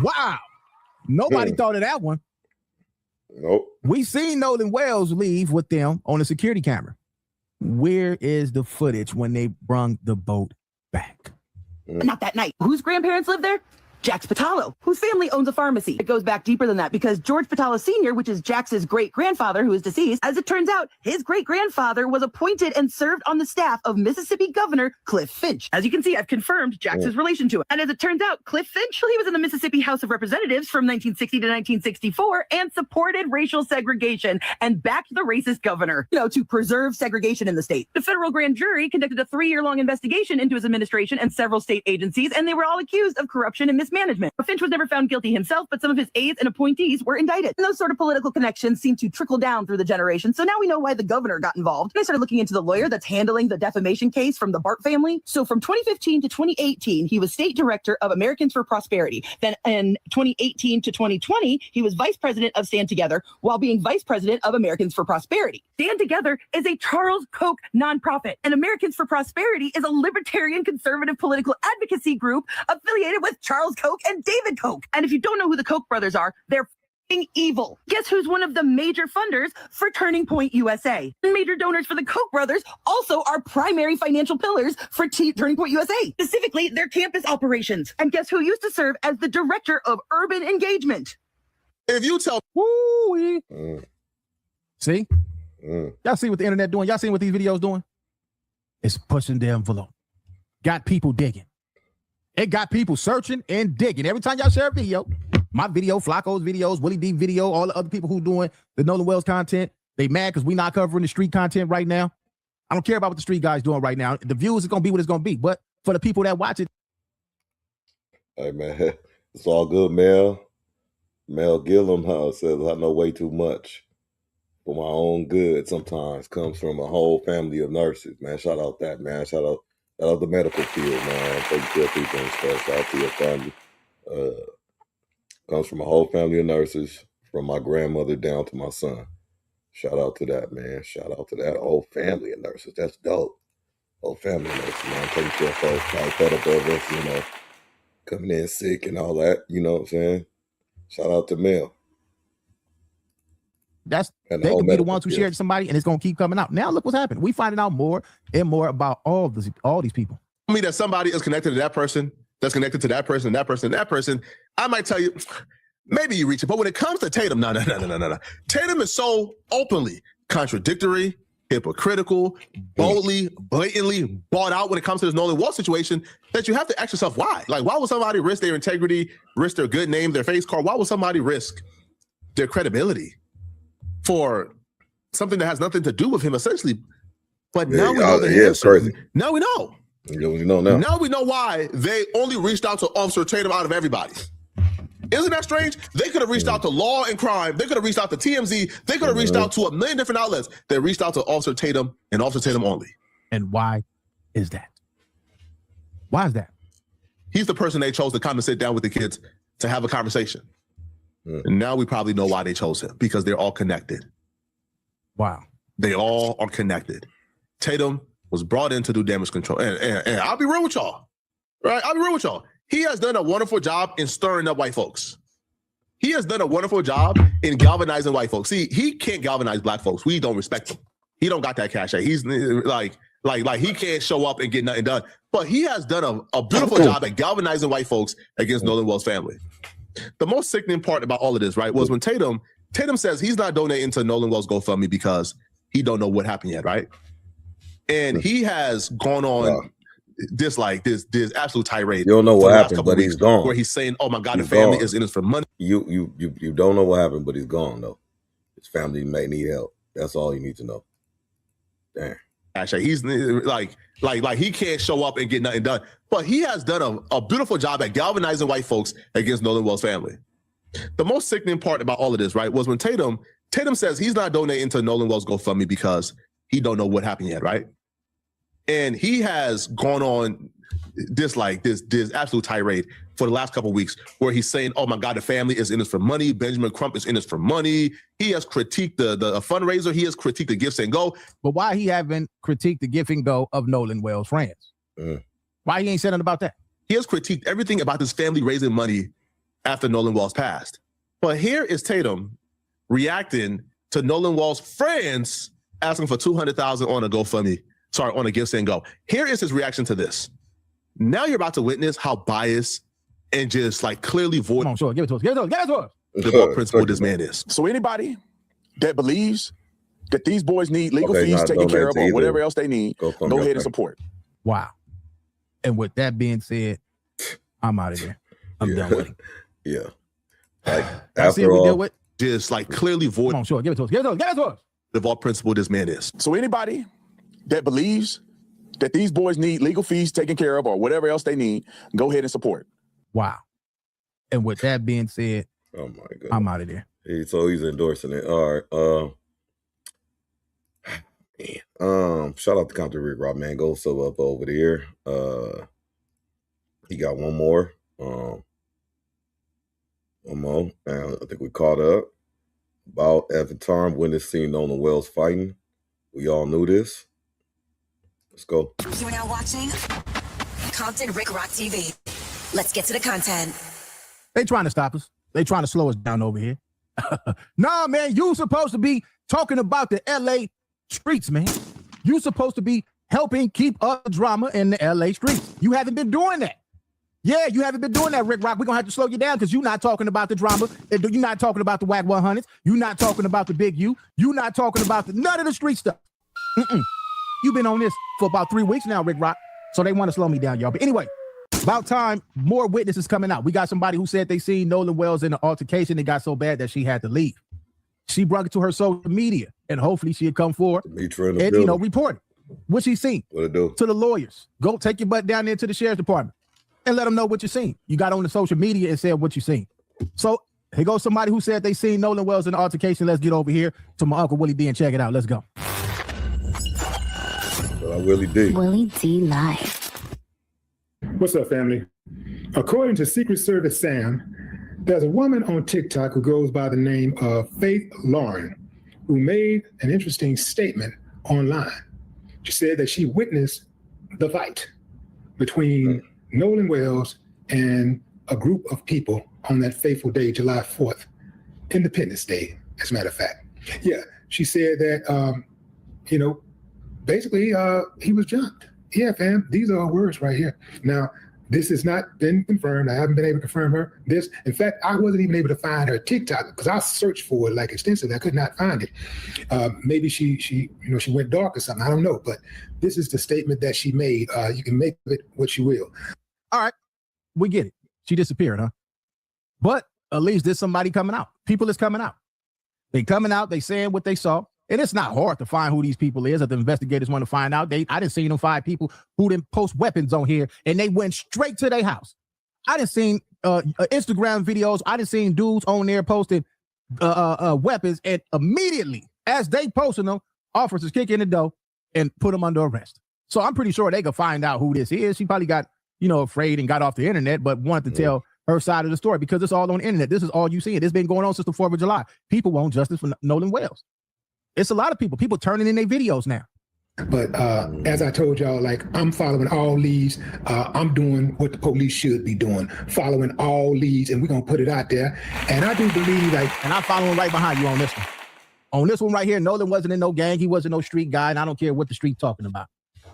Wow. Nobody thought of that one. Nope. We seen Nolan Wells leave with them on the security camera. Where is the footage when they brung the boat back? Not that night. Whose grandparents lived there? Jax Patalo, whose family owns a pharmacy. It goes back deeper than that because George Patalo Sr., which is Jax's great-grandfather, who is deceased, as it turns out, his great-grandfather was appointed and served on the staff of Mississippi Governor Cliff Finch. As you can see, I've confirmed Jax's relation to him. And as it turns out, Cliff Finch, he was in the Mississippi House of Representatives from 1960 to 1964 and supported racial segregation and backed the racist governor, to preserve segregation in the state. The federal grand jury conducted a 3-year-long investigation into his administration and several state agencies, and they were all accused of corruption and mismanagement. Finch was never found guilty himself, but some of his aides and appointees were indicted. And those sort of political connections seem to trickle down through the generations. So now we know why the governor got involved. And I started looking into the lawyer that's handling the defamation case from the Bart family. So from 2015 to 2018, he was state director of Americans for Prosperity. Then in 2018 to 2020, he was vice president of Stand Together while being vice president of Americans for Prosperity. Stand Together is a Charles Koch nonprofit, and Americans for Prosperity is a libertarian conservative political advocacy group affiliated with Charles Koch and David Koch. And if you don't know who the Koch brothers are, they're evil. Guess who's one of the major funders for Turning Point USA? Major donors for the Koch brothers also are primary financial pillars for Turning Point USA, specifically their campus operations. And guess who used to serve as the director of urban engagement? If you tell See? Y'all see what the internet doing? Y'all see what these videos doing? It's pushing the envelope. Got people digging. It got people searching and digging. Every time y'all share a video, my video, Flakko's videos, Willie D video, all the other people who doing the Nolan Wells content, they mad because we not covering the street content right now. I don't care about what the street guys doing right now. The views is going to be what it's going to be. But for the people that watch it. Hey, man, it's all good, Mel. Mel Gillum says, I know way too much. For my own good sometimes comes from a whole family of nurses, man. Shout out that, man. Shout out the medical field, man. Taking care of people and stuff. Shout out to your family. Comes from a whole family of nurses, from my grandmother down to my son. Shout out to that, man. Shout out to that whole family of nurses. That's dope. Whole family of nurses, man. Taking care of folks like fed up of us, coming in sick and all that. You know what I'm saying? Shout out to Mel. They could be the ones who shared somebody, and it's gonna keep coming out. Now look what's happened. We finding out more and more about all these people. Tell me that somebody is connected to that person, that's connected to that person, that person, that person. I might tell you, maybe you reach it, but when it comes to Tatum, no. Tatum is so openly contradictory, hypocritical, boldly, blatantly bought out when it comes to this Nolan Wells situation that you have to ask yourself why. Like, why would somebody risk their integrity, risk their good name, their face card? Why would somebody risk their credibility for something that has nothing to do with him, essentially? But now we know the answer. Crazy. Now we know. We know now. Now we know why they only reached out to Officer Tatum out of everybody. Isn't that strange? They could have reached out to Law and Crime. They could have reached out to TMZ. They could have reached out to a million different outlets. They reached out to Officer Tatum and Officer Tatum only. And why is that? Why is that? He's the person they chose to come and sit down with the kids to have a conversation. And now we probably know why they chose him, because they're all connected. Wow. They all are connected. Tatum was brought in to do damage control. And I'll be real with y'all, right? I'll be real with y'all. He has done a wonderful job in stirring up white folks. He has done a wonderful job in galvanizing white folks. See, he can't galvanize black folks. We don't respect him. He don't got that cachet. He's like he can't show up and get nothing done. But he has done a beautiful job at galvanizing white folks against Nolan Wells' family. The most sickening part about all of this, right, was when Tatum says he's not donating to Nolan Wells' GoFundMe because he don't know what happened yet, right? And he has gone on this absolute tirade. You don't know what happened, but he's gone. Where he's saying, "Oh my God, the family is in this for money." You don't know what happened, but he's gone though. His family may need help. That's all you need to know. Damn. Actually, he's like he can't show up and get nothing done. But he has done a beautiful job at galvanizing white folks against Nolan Wells' family. The most sickening part about all of this, right, was when Tatum says he's not donating to Nolan Wells' GoFundMe because he don't know what happened yet, right? And he has gone on this absolute tirade for the last couple of weeks where he's saying, "Oh my God, the family is in this for money. Benjamin Crump is in this for money." He has critiqued the fundraiser. He has critiqued the Gifts and Go. But why he haven't critiqued the Gift and Go of Nolan Wells' friends? Why he ain't said nothing about that? He has critiqued everything about this family raising money after Nolan Wells passed. But here is Tatum reacting to Nolan Wells' friends asking for $200,000 on a GoFundMe. Sorry, on a Give, Send, Go. Here is his reaction to this. Now you're about to witness how biased and just like clearly void. Come on, sure. Give it to us. Give it to us. Give it to us. The ball principle this man is. So anybody that believes that these boys need legal fees taken care of or whatever else they need, go ahead and support. Wow. And with that being said, I'm out of here. I'm done with it. Yeah. Like, that's it. We deal with. Just like clearly void. Come on, sure. Give it to us. Give it to us. Give it to us. The ball principle this man is. So anybody that believes that these boys need legal fees taken care of or whatever else they need, go ahead and support. Wow. And with that being said, oh my God, I'm out of there. So he's endorsing it. All right. Shout out to Compton Ricc Roc, man. Go sub up over there. He got one more. And I think we caught up about at the time when this scene Nolan Wells fighting. We all knew this. Let's go. You're now watching Compton Ricc Roc TV. Let's get to the content. They trying to stop us. They trying to slow us down over here. Nah, man, you supposed to be talking about the LA streets, man. You supposed to be helping keep up the drama in the LA streets. You haven't been doing that. Yeah, you haven't been doing that, Rick Rock. We're going to have to slow you down because you're not talking about the drama. You're not talking about the WAC 100s. You're not talking about the Big U. You're not talking about none of the street stuff. You've been on this for about 3 weeks now, Rick Rock. So they want to slow me down, y'all. But anyway, about time, more witnesses coming out. We got somebody who said they seen Nolan Wells in an altercation. It got so bad that she had to leave. She brought it to her social media, and hopefully she'd come forward and, report it. What she seen? What it do? To the lawyers. Go take your butt down there to the sheriff's department and let them know what you seen. You got on the social media and said what you seen. So here goes somebody who said they seen Nolan Wells in an altercation. Let's get over here to my Uncle Willie D and check it out. Let's go. Willie D. Willie D live. What's up, family? According to Secret Service Sam, there's a woman on TikTok who goes by the name of Faith Lauren, who made an interesting statement online. She said that she witnessed the fight between Nolan Wells and a group of people on that fateful day, July 4th, Independence Day, as a matter of fact. Yeah, she said that, basically he was jumped. Yeah, fam, these are our words right here. Now, this has not been confirmed. I haven't been able to confirm this. In fact, I wasn't even able to find her TikTok because I searched for it like extensively. I could not find it. Maybe she went dark or something. I don't know. But this is the statement that she made. You can make of it what you will. All right, we get it. She disappeared, huh? But at least there's somebody coming out. People is coming out. They coming out. They saying what they saw. And it's not hard to find who these people is that the investigators want to find out. I didn't see them 5 people who didn't post weapons on here and they went straight to their house. I didn't seen Instagram videos. I didn't seen dudes on there posting weapons, and immediately as they posting them, officers kick in the door and put them under arrest. So I'm pretty sure they could find out who this is. She probably got, afraid and got off the internet, but wanted to tell her side of the story because it's all on the internet. This is all you see. It's been going on since the 4th of July. People want justice for Nolan Wells. It's a lot of people turning in their videos now. But as I told y'all, I'm following all leads. I'm doing what the police should be doing, following all leads, and we're going to put it out there. And I do believe and I'm following right behind you on this one. On this one right here, Nolan wasn't in no gang. He wasn't no street guy, and I don't care what the street's talking about.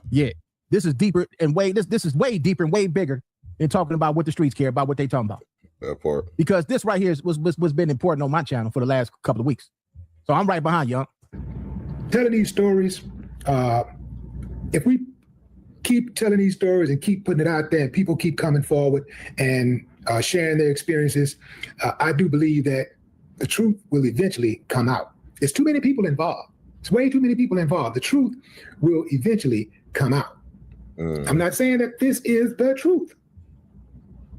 Yeah, this is deeper and this is way deeper and way bigger than talking about what the streets care about, what they talking about. That part. Because this right here was been important on my channel for the last couple of weeks. So I'm right behind you. Telling these stories, if we keep telling these stories and keep putting it out there and people keep coming forward and sharing their experiences, I do believe that the truth will eventually come out. There's too many people involved. It's way too many people involved. The truth will eventually come out. I'm not saying that this is the truth,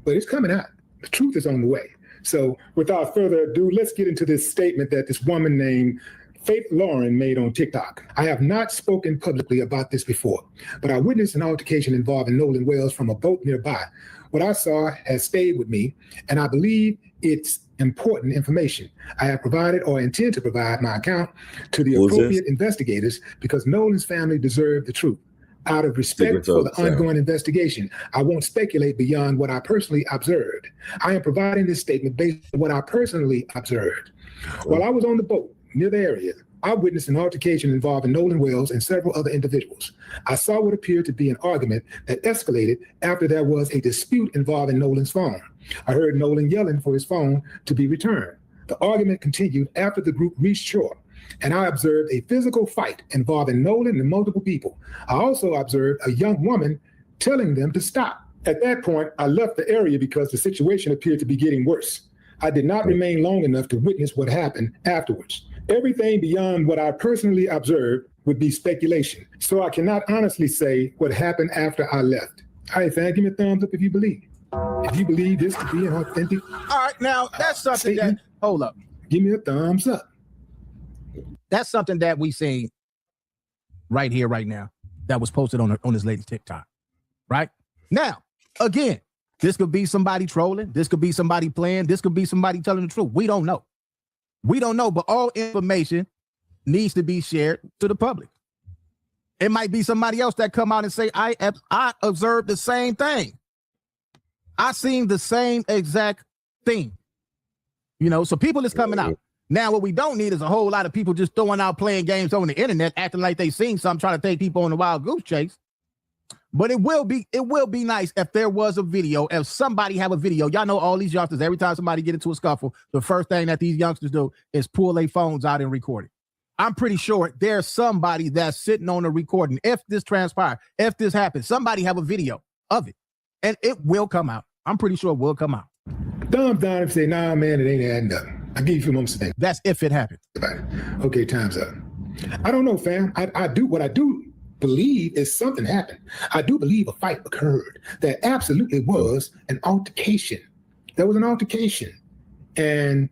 but it's coming out. The truth is on the way. So without further ado, let's get into this statement that this woman named Faith Lauren made on TikTok. I have not spoken publicly about this before, but I witnessed an altercation involving Nolan Wells from a boat nearby. What I saw has stayed with me, and I believe it's important information. I have provided or intend to provide my account to the appropriate investigators because Nolan's family deserve the truth. Out of respect for the ongoing investigation, I won't speculate beyond what I personally observed. I am providing this statement based on what I personally observed. While I was on the boat near the area, I witnessed an altercation involving Nolan Wells and several other individuals. I saw what appeared to be an argument that escalated after there was a dispute involving Nolan's phone. I heard Nolan yelling for his phone to be returned. The argument continued after the group reached shore, and I observed a physical fight involving Nolan and multiple people. I also observed a young woman telling them to stop. At that point, I left the area because the situation appeared to be getting worse. I did not remain long enough to witness what happened afterwards. Everything beyond what I personally observed would be speculation, so I cannot honestly say what happened after I left. All right, fam, give me a thumbs up if you believe. If you believe this to be an authentic. All right, now that's something that, hold up. Give me a thumbs up. That's something that we seen right here, right now, that was posted on this lady's TikTok, right? Now, again, this could be somebody trolling. This could be somebody playing. This could be somebody telling the truth. We don't know. We don't know, but all information needs to be shared to the public. It might be somebody else that come out and say, I observed the same thing. I seen the same exact thing. You know, so people is coming out. Now, what we don't need is a whole lot of people just throwing out playing games on the internet, acting like they seen something, trying to take people on a wild goose chase. But it will be nice if there was a video, if somebody have a video. Y'all know all these youngsters, every time somebody get into a scuffle, the first thing that these youngsters do is pull their phones out and record it. I'm pretty sure there's somebody that's sitting on a recording. If this transpires, if this happens, somebody have a video of it, and it will come out. I'm pretty sure it will come out. Thumbs down and say, nah, man, it ain't adding up. I'll give you a few moments to think. That's if it happens. Okay, time's up. I don't know, fam. I do believe is something happened. I do believe a fight occurred. There absolutely was an altercation. There was an altercation. And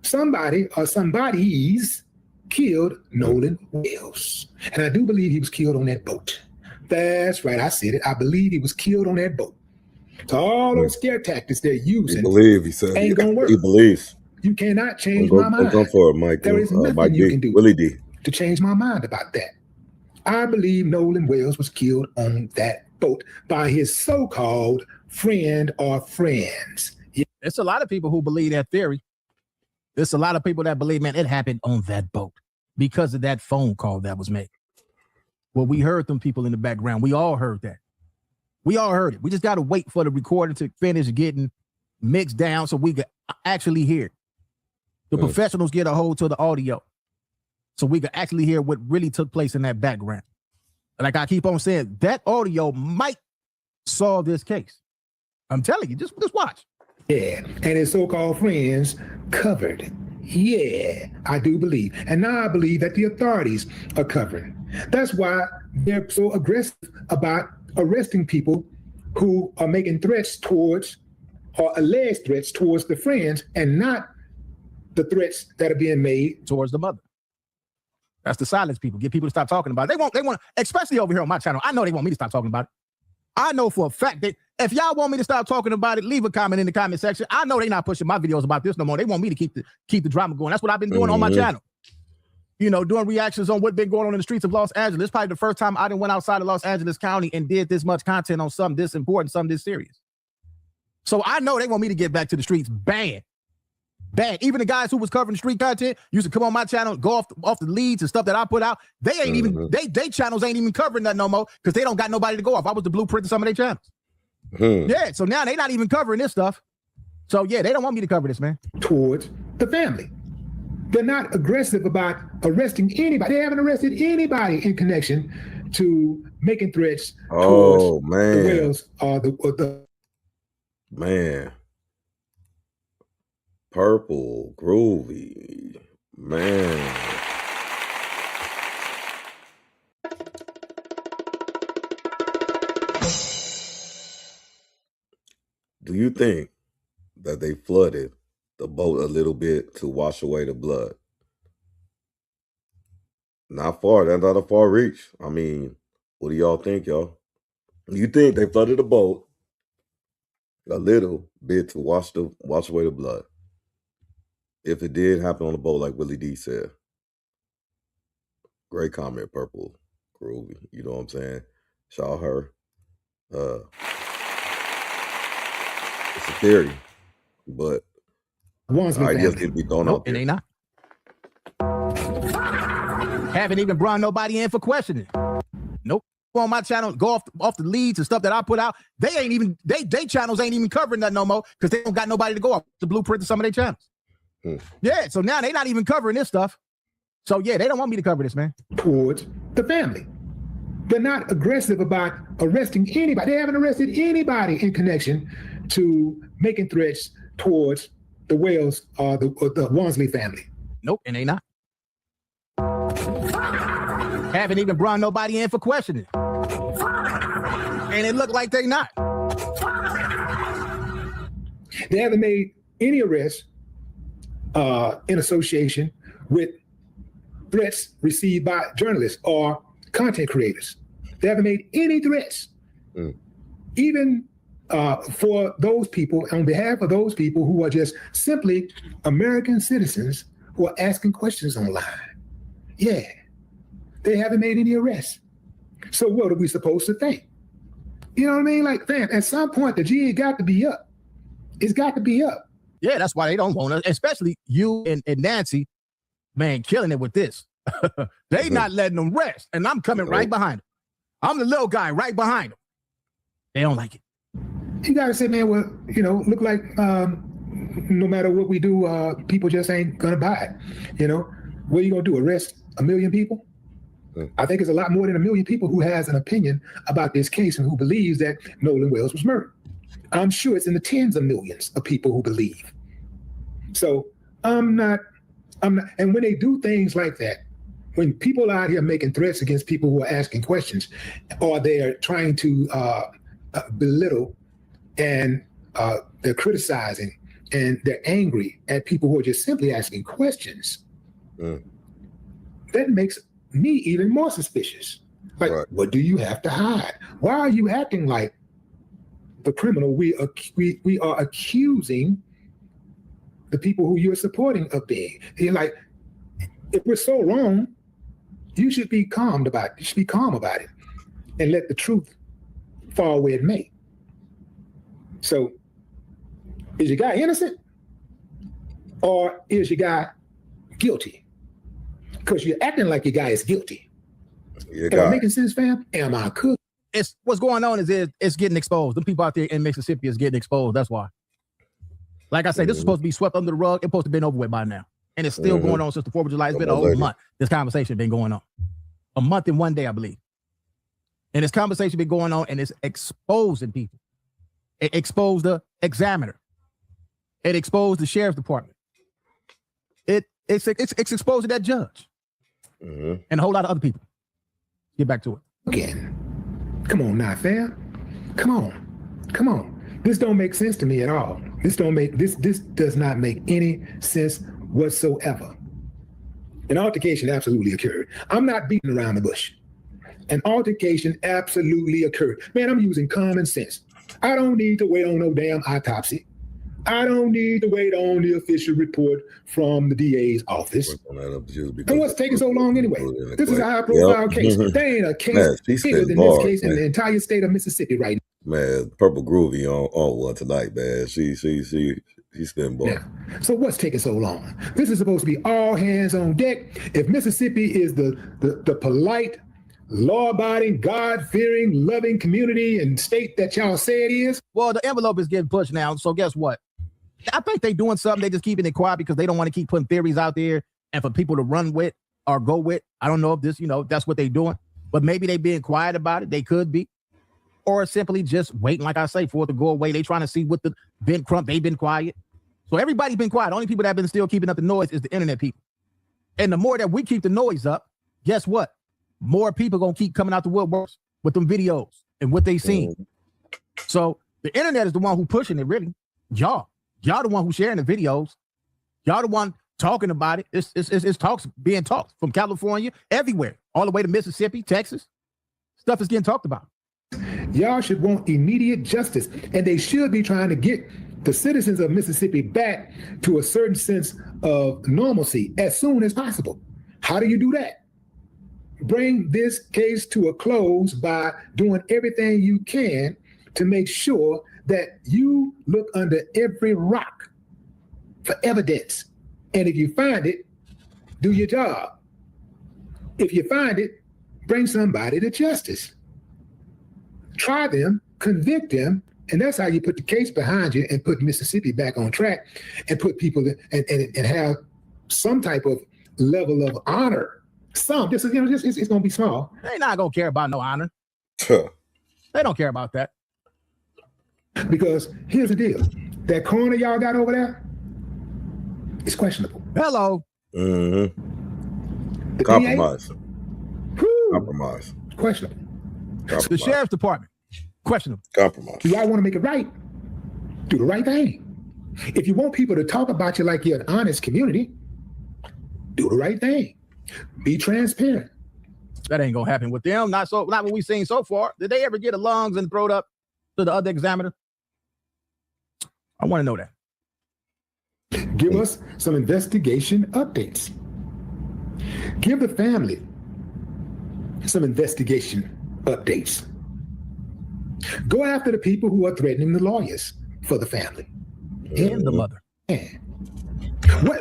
somebody or somebodies killed Nolan Wells. And I do believe he was killed on that boat. That's right, I said it. I believe he was killed on that boat. So all those scare tactics they're using he said, ain't gonna work. He believes. You cannot change my mind. Go for it, Mike. There is nothing Mike you can do Willie D. to change my mind about that. I believe Nolan Wells was killed on that boat by his so-called friend or friends. It's a lot of people who believe that theory. There's a lot of people that believe, man, it happened on that boat because of that phone call that was made. Well, we heard them people in the background. We all heard that. We all heard it. We just got to wait for the recording to finish getting mixed down so we can actually hear it. The professionals get a hold to the audio so we can actually hear what really took place in that background. Like I keep on saying, that audio might solve this case. I'm telling you, just watch. Yeah, and his so-called friends covered. Yeah, I do believe. And now I believe that the authorities are covering. That's why they're so aggressive about arresting people who are making threats towards or alleged threats towards the friends and not the threats that are being made towards the mother. That's the silence people. Get people to stop talking about it. They want, especially over here on my channel. I know they want me to stop talking about it. I know for a fact that if y'all want me to stop talking about it, leave a comment in the comment section. I know they're not pushing my videos about this no more. They want me to keep the drama going. That's what I've been doing on my channel. You know, doing reactions on what's been going on in the streets of Los Angeles. It's probably the first time I done went outside of Los Angeles County and did this much content on something this important, something this serious. So I know they want me to get back to the streets bad. Even the guys who was covering street content used to come on my channel, go off the leads and stuff that I put out. They ain't even, they channels ain't even covering that no more because they don't got nobody to go off. I was the blueprint of some of their channels. Yeah, so now they not even covering this stuff. So yeah, they don't want me to cover this, man. Towards the family. They're not aggressive about arresting anybody. They haven't arrested anybody in connection to making threats towards the Wells or the man. Purple, groovy, man. Do you think that they flooded the boat a little bit to wash away the blood? Not far. That's not a far reach. I mean, what do y'all think, y'all? You think they flooded the boat a little bit to wash away the blood? If it did happen on the boat, like Willie D said. Great comment, Purple Groovy. You know what I'm saying? Shout out her. It's a theory, but ideas need to be thrown out there. It ain't not. Haven't even brought nobody in for questioning. Nope. On my channel, go off the leads and stuff that I put out. They ain't even they channels ain't even covering that no more because they don't got nobody to go off the blueprint of some of their channels. Yeah, so now they not even covering this stuff. So yeah, they don't want me to cover this, man. Towards the family. They're not aggressive about arresting anybody. They haven't arrested anybody in connection to making threats towards the Wells or the Wansley family. Nope, and they not. Haven't even brought nobody in for questioning. And it looked like they not. They haven't made any arrests in association with threats received by journalists or content creators. They haven't made any threats. Even for those people, on behalf of those people who are just simply American citizens who are asking questions online. Yeah, they haven't made any arrests. So what are we supposed to think? You know what I mean? Like, man, at some point, the G got to be up. It's got to be up. Yeah, that's why they don't want to, especially you and Nancy, man, killing it with this. They not letting them rest, and I'm coming right behind them. I'm the little guy right behind them. They don't like it. You got to say, man, well, you know, look like no matter what we do, people just ain't going to buy it. You know, what are you going to do, arrest 1 million people? I think it's a lot more than 1 million people who has an opinion about this case and who believes that Nolan Wells was murdered. I'm sure it's in the tens of millions of people who believe. So I'm not, and when they do things like that, when people are out here making threats against people who are asking questions, or they're trying to belittle and they're criticizing and they're angry at people who are just simply asking questions, that makes me even more suspicious. Like, what do you have to hide? Why are you acting like the criminal we are accusing the people who you're supporting of being? You're like, if we're so wrong, you should be calm about it. You should be calm about it and let the truth fall where it may. So, is your guy innocent or is your guy guilty? Because you're acting like your guy is guilty. Am I making sense, fam? Am I cooked? It's what's going on is it's getting exposed. The people out there in Mississippi is getting exposed. That's why. Like I say, this is supposed to be swept under the rug. It's supposed to have been over with by now. And it's still going on since the 4th of July. It's been a whole month. This conversation has been going on. A month and 1 day, I believe. And this conversation been going on and it's exposing people. It exposed the examiner. It exposed the sheriff's department. It's exposing that judge. And a whole lot of other people. Get back to it. Again. Come on now, fam. Come on. This don't make sense to me at all. This does not make any sense whatsoever. An altercation absolutely occurred. I'm not beating around the bush. An altercation absolutely occurred. Man, I'm using common sense. I don't need to wait on no damn autopsy. I don't need to wait on the official report from the DA's office. And what's taking so long anyway? This is a high-profile case. There ain't a case bigger than this case in the entire state of Mississippi right now. Man, Purple Groovy on one tonight, man. She spin ball. So what's taking so long? This is supposed to be all hands on deck. If Mississippi is the polite, law-abiding, God-fearing, loving community and state that y'all say it is, well, the envelope is getting pushed now. So guess what? I think they're doing something. They just keeping it quiet because they don't want to keep putting theories out there and for people to run with or go with. I don't know if this, that's what they're doing, but maybe they being quiet about it. They could be, or simply just waiting, like I say, for it to go away. They trying to see what Ben Crump, they've been quiet. So everybody's been quiet. The only people that have been still keeping up the noise is the internet people. And the more that we keep the noise up, guess what? More people going to keep coming out the woodworks with them videos and what they seen. So the internet is the one who pushing it, really. Y'all the one who sharing the videos. Y'all the one talking about it. It's talks being talked from California, everywhere, all the way to Mississippi, Texas. Stuff is getting talked about. Y'all should want immediate justice, and they should be trying to get the citizens of Mississippi back to a certain sense of normalcy as soon as possible. How do you do that? Bring this case to a close by doing everything you can to make sure that you look under every rock for evidence. And if you find it, do your job. If you find it, bring somebody to justice. Try them, convict them, and that's how you put the case behind you and put Mississippi back on track and put people and have some type of level of honor. It's going to be small. They're not going to care about no honor. They don't care about that. Because here's the deal. That corner y'all got over there, it's questionable. Hello. Mm-hmm. Compromise. Compromise. Questionable. Compromise. The sheriff's department. Questionable. Compromise. Do y'all want to make it right? Do the right thing. If you want people to talk about you like you're an honest community, do the right thing. Be transparent. That ain't gonna happen with them. Not what we've seen so far. Did they ever get a lungs and throw it up to the other examiner? I want to know that. Give us some investigation updates. Give the family some investigation updates. Go after the people who are threatening the lawyers for the family. And the mother.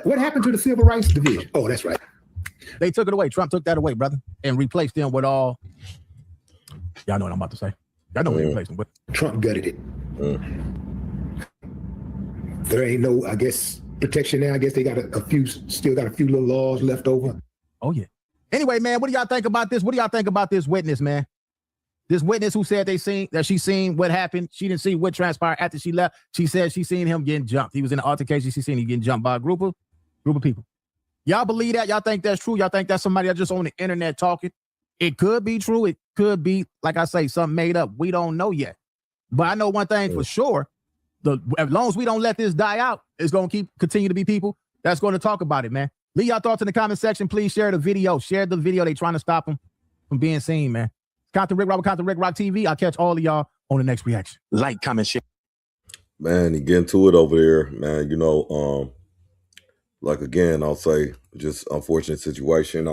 What happened to the Civil Rights Division? Oh, that's right. They took it away. Trump took that away, brother, and replaced them with all. Y'all know what I'm about to say. Y'all know what he replaced them with. Trump gutted it. There ain't no, I guess, protection now. I guess they got still got a few little laws left over. Oh, yeah. Anyway, man, what do y'all think about this? What do y'all think about this witness, man? This witness who said she seen what happened. She didn't see what transpired after she left. She said she seen him getting jumped. He was in an altercation. She seen him getting jumped by a group of people. Y'all believe that? Y'all think that's true? Y'all think that's somebody that's just on the internet talking? It could be true. It could be, like I say, something made up. We don't know yet. But I know one thing for sure. As long as we don't let this die out, it's going to continue to be people that's going to talk about it, man. Leave your thoughts in the comment section. Please share the video. Share the video. They trying to stop him from being seen, man. Compton Ricc Roc, Compton Ricc Roc TV. I'll catch all of y'all on the next reaction. Like, comment, share. Man, he getting to it over there, man. You know, like again, I'll say just unfortunate situation.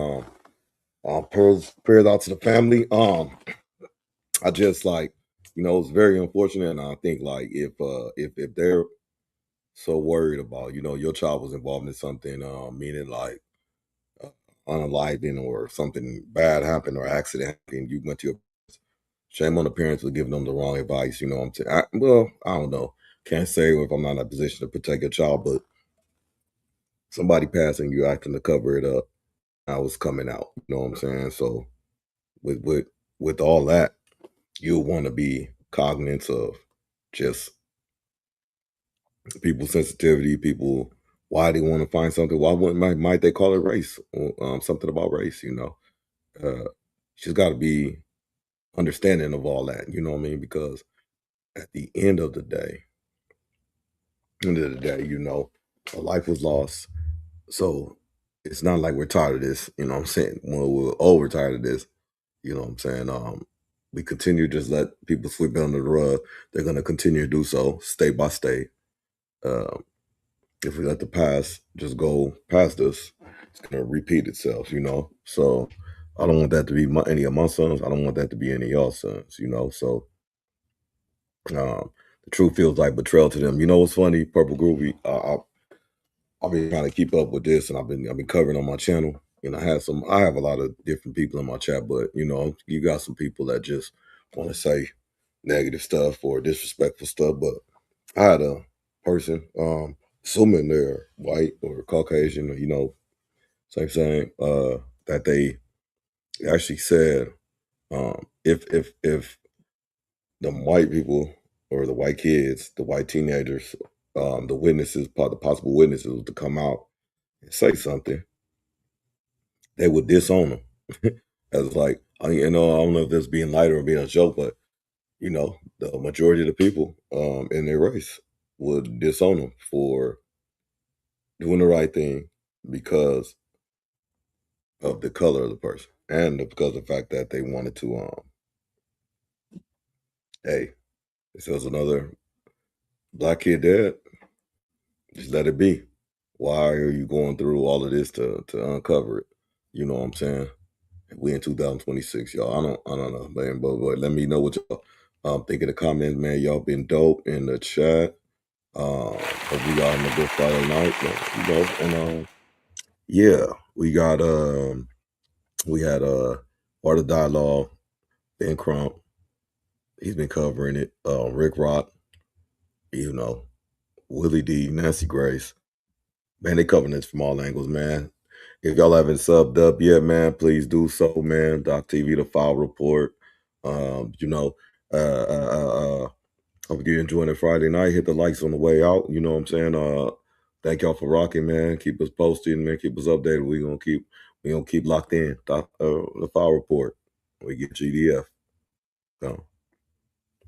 Prayers out to the family. I just like, you know, it's very unfortunate, and I think like if they're so worried about, you know, your child was involved in something, meaning like unaliving or something bad happened or accident happened, you went to your parents. Shame on the parents for giving them the wrong advice. You know what I'm saying? I don't know. Can't say if I'm not in a position to protect your child, but somebody passing you acting to cover it up, I was coming out. You know what I'm saying? So with all that, you'll want to be cognizant of just people's sensitivity, people, why they want to find something. Why might they call it race? Or, something about race, you know. She's got to be understanding of all that, you know what I mean? Because at the end of the day, you know, a life was lost. So it's not like we're tired of this, you know what I'm saying? Well, we're over tired of this, you know what I'm saying? We continue to just let people sweep it under the rug. They're going to continue to do so, state by state. If we let the past just go past us, it's going to repeat itself, you know? So I don't want that to be any of my sons. I don't want that to be any of y'all sons, you know? So the truth feels like betrayal to them. You know what's funny, Purple Groovy? I've been trying to keep up with this, and I've been covering on my channel. And I have a lot of different people in my chat, but you know, you got some people that just want to say negative stuff or disrespectful stuff. But I had a person, assuming they're white or Caucasian, or, you know, same thing, that they actually said, if the white people or the white kids, the white teenagers, the witnesses, the possible witnesses to come out and say something, they would disown them. As like, you know, I don't know if this being light or being a joke, but you know, the majority of the people in their race would disown them for doing the right thing because of the color of the person and because of the fact that they wanted to, hey, if there's another black kid dead, just let it be. Why are you going through all of this to uncover it? You know what I'm saying? We in 2026, y'all. I don't know, man. But let me know what y'all think in the comments, man. Y'all been dope in the chat. Hope we got a good Friday night, you know. And yeah, we got We had Art of Dialogue, Ben Crump. He's been covering it. Ricc Roc, you know, Willie D, Nancy Grace. Man, they covering this from all angles, man. If y'all haven't subbed up yet, man, please do so, man. Doc TV, The File Report. You know, hope you're enjoying it Friday night. Hit the likes on the way out. You know what I'm saying? Thank y'all for rocking, man. Keep us posted, man. Keep us updated. We gonna keep locked in. The File Report. We get GDF. So.